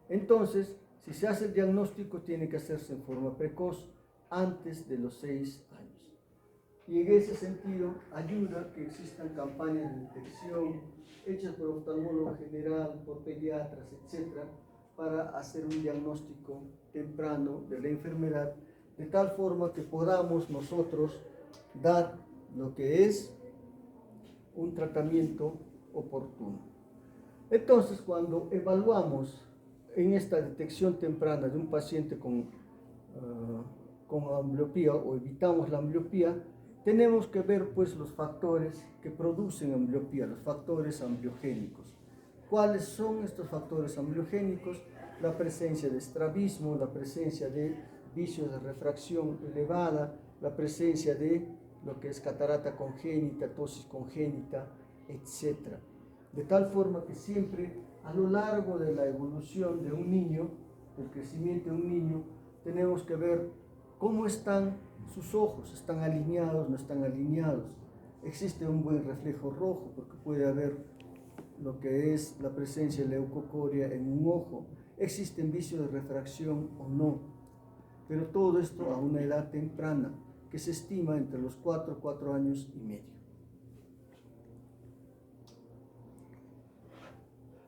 Entonces, si se hace el diagnóstico, tiene que hacerse en forma precoz, antes de los 6 años. Y en ese sentido, ayuda que existan campañas de detección hechas por oftalmólogo general, por pediatras, etc., para hacer un diagnóstico temprano de la enfermedad, de tal forma que podamos nosotros dar lo que es un tratamiento oportuno. Entonces, cuando evaluamos en esta detección temprana de un paciente con ambliopía o evitamos la ambliopía, tenemos que ver, pues, los factores que producen ambliopía, los factores ambliogénicos. ¿Cuáles son estos factores ambliogénicos? La presencia de estrabismo, la presencia de vicios de refracción elevada, la presencia de lo que es catarata congénita, ptosis congénita, etc. De tal forma que siempre a lo largo de la evolución de un niño, del crecimiento de un niño, tenemos que ver cómo están sus ojos, están alineados, no están alineados. Existe un buen reflejo rojo porque puede haber lo que es la presencia de leucocoria en un ojo. Existen vicios de refracción o no. Pero todo esto a una edad temprana, que se estima entre los 4 años y medio.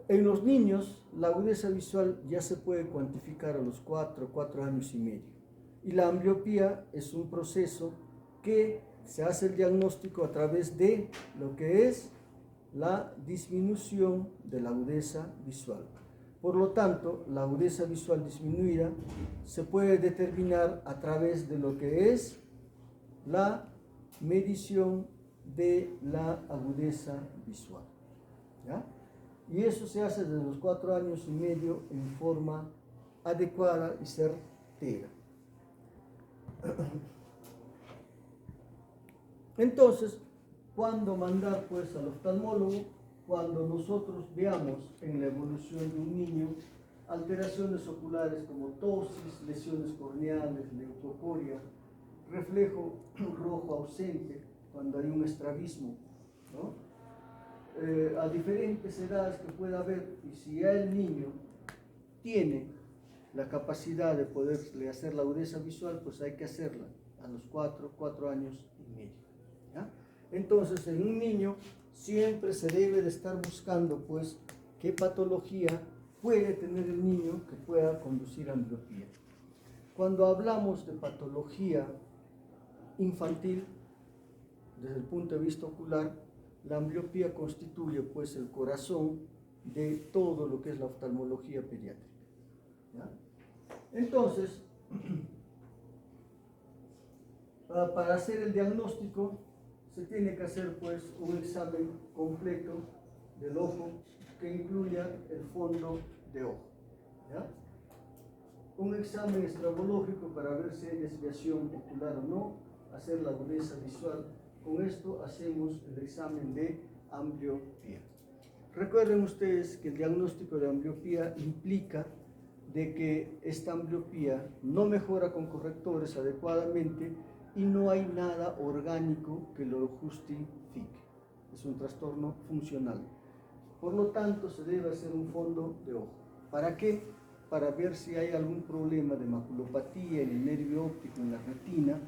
En los niños, la agudeza visual ya se puede cuantificar a los 4 años y medio. Y la ambliopía es un proceso que se hace el diagnóstico a través de lo que es la disminución de la agudeza visual. Por lo tanto, la agudeza visual disminuida se puede determinar a través de lo que es la medición de la agudeza visual, ¿ya? Y eso se hace desde los 4 años y medio en forma adecuada y certera. Entonces, ¿cuándo mandar, pues, al oftalmólogo? Cuando nosotros veamos en la evolución de un niño alteraciones oculares como ptosis, lesiones corneales, leucocoria, reflejo rojo ausente, cuando hay un estrabismo, ¿no? A diferentes edades que pueda haber, y si ya el niño tiene la capacidad de poderle hacer la agudeza visual, pues hay que hacerla a los 4 años y medio, ¿ya? Entonces, en un niño siempre se debe de estar buscando, pues, qué patología puede tener el niño que pueda conducir a ambliopía. Cuando hablamos de patología infantil, desde el punto de vista ocular, la ambliopía constituye, pues, el corazón de todo lo que es la oftalmología pediátrica, ¿ya? Entonces, para hacer el diagnóstico se tiene que hacer, pues, un examen completo del ojo que incluya el fondo de ojo, ¿ya? Un examen estrabológico para ver si hay desviación ocular o no, hacer la agudeza visual. Con esto hacemos el examen de ambliopía. Recuerden ustedes que el diagnóstico de ambliopía implica de que esta ambliopía no mejora con correctores adecuadamente y no hay nada orgánico que lo justifique. Es un trastorno funcional. Por lo tanto, se debe hacer un fondo de ojo. ¿Para qué? Para ver si hay algún problema de maculopatía en el nervio óptico, en la retina,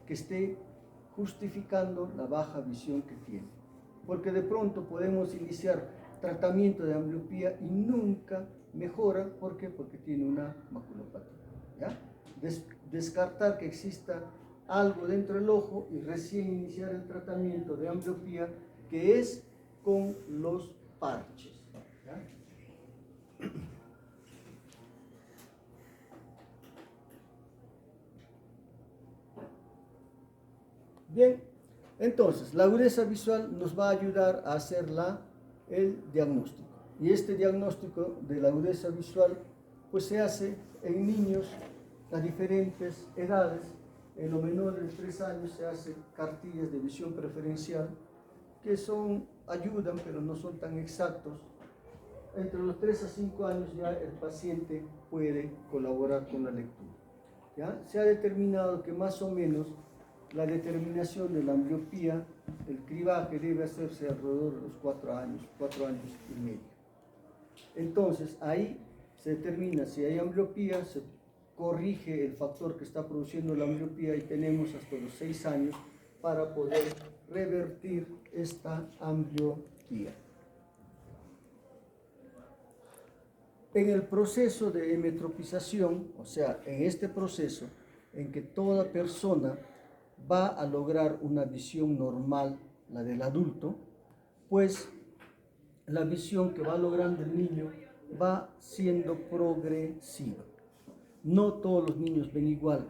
que esté justificando la baja visión que tiene. porque de pronto podemos iniciar tratamiento de ambliopía y nunca mejora. ¿Por qué? Porque tiene una maculopatía. ¿Ya? Descartar que exista algo dentro del ojo y recién iniciar el tratamiento de ambliopía, que es con los parches. ¿Ya? Bien, entonces la agudeza visual nos va a ayudar a hacer el diagnóstico. Y este diagnóstico de la agudeza visual pues se hace en niños a diferentes edades. En los menores de 3 años se hacen cartillas de visión preferencial que ayudan, pero no son tan exactos. Entre los 3 a 5 años ya el paciente puede colaborar con la lectura. ¿Ya? Se ha determinado que más o menos la determinación de la ambliopía, el cribaje debe hacerse alrededor de los 4 años y medio. Entonces ahí se determina si hay ambliopía, se corrige el factor que está produciendo la ambliopía y tenemos hasta los 6 años para poder revertir esta ambliopía. En el proceso de hemetropización, o sea, en este proceso en que toda persona va a lograr una visión normal, la del adulto, pues la visión que va logrando el niño va siendo progresiva. No todos los niños ven igual.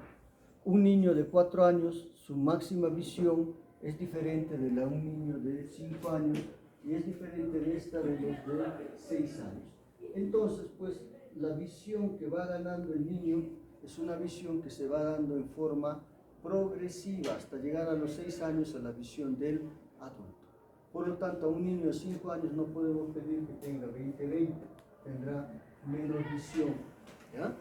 Un niño de 4 años, su máxima visión es diferente de la de un niño de 5 años y es diferente de esta de los de 6 años. Entonces, pues, la visión que va ganando el niño es una visión que se va dando en forma progresiva hasta llegar a los 6 años a la visión del adulto. Por lo tanto, a un niño de 5 años no podemos pedir que tenga 20/20, tendrá menos visión. ¿Ya?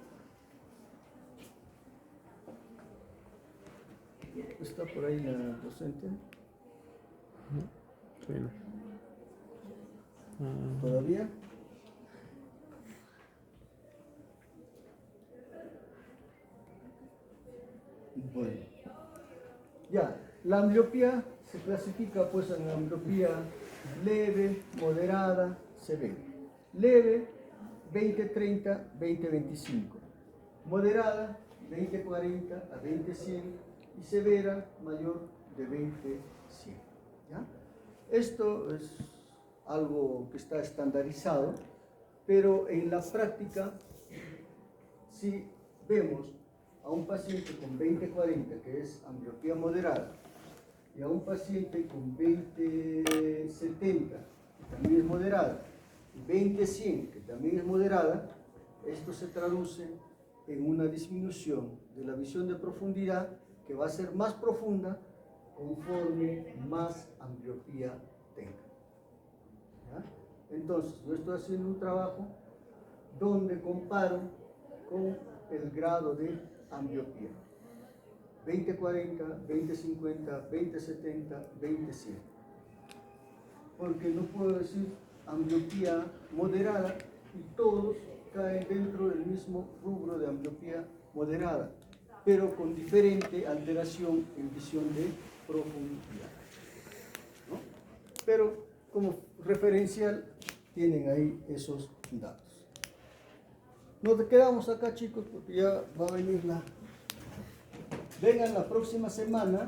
¿Está por ahí la docente? Bueno. ¿Todavía? Bueno, ya, la ambliopía se clasifica pues en ambliopía leve, moderada, severa. Leve, 20/30, 20/25. Moderada, 20/40 a 20/100 y severa, mayor de 20/100. ¿Ya? Esto es algo que está estandarizado, pero en la práctica, si vemos a un paciente con 20/40, que es ambliopía moderada, y a un paciente con 20/70, que también es moderada, y 20/100, que también es moderada, esto se traduce en una disminución de la visión de profundidad que va a ser más profunda conforme más ambliopía tenga. ¿Ya? Entonces, yo estoy haciendo un trabajo donde comparo con el grado de ambliopía. 20/40, 20/50, 20/70, 20/100. Porque no puedo decir ambliopía moderada y todos caen dentro del mismo rubro de ambliopía moderada, pero con diferente alteración en visión de profundidad. ¿No? Pero como referencial tienen ahí esos datos. Nos quedamos acá, chicos, porque ya va a venir vengan la próxima semana.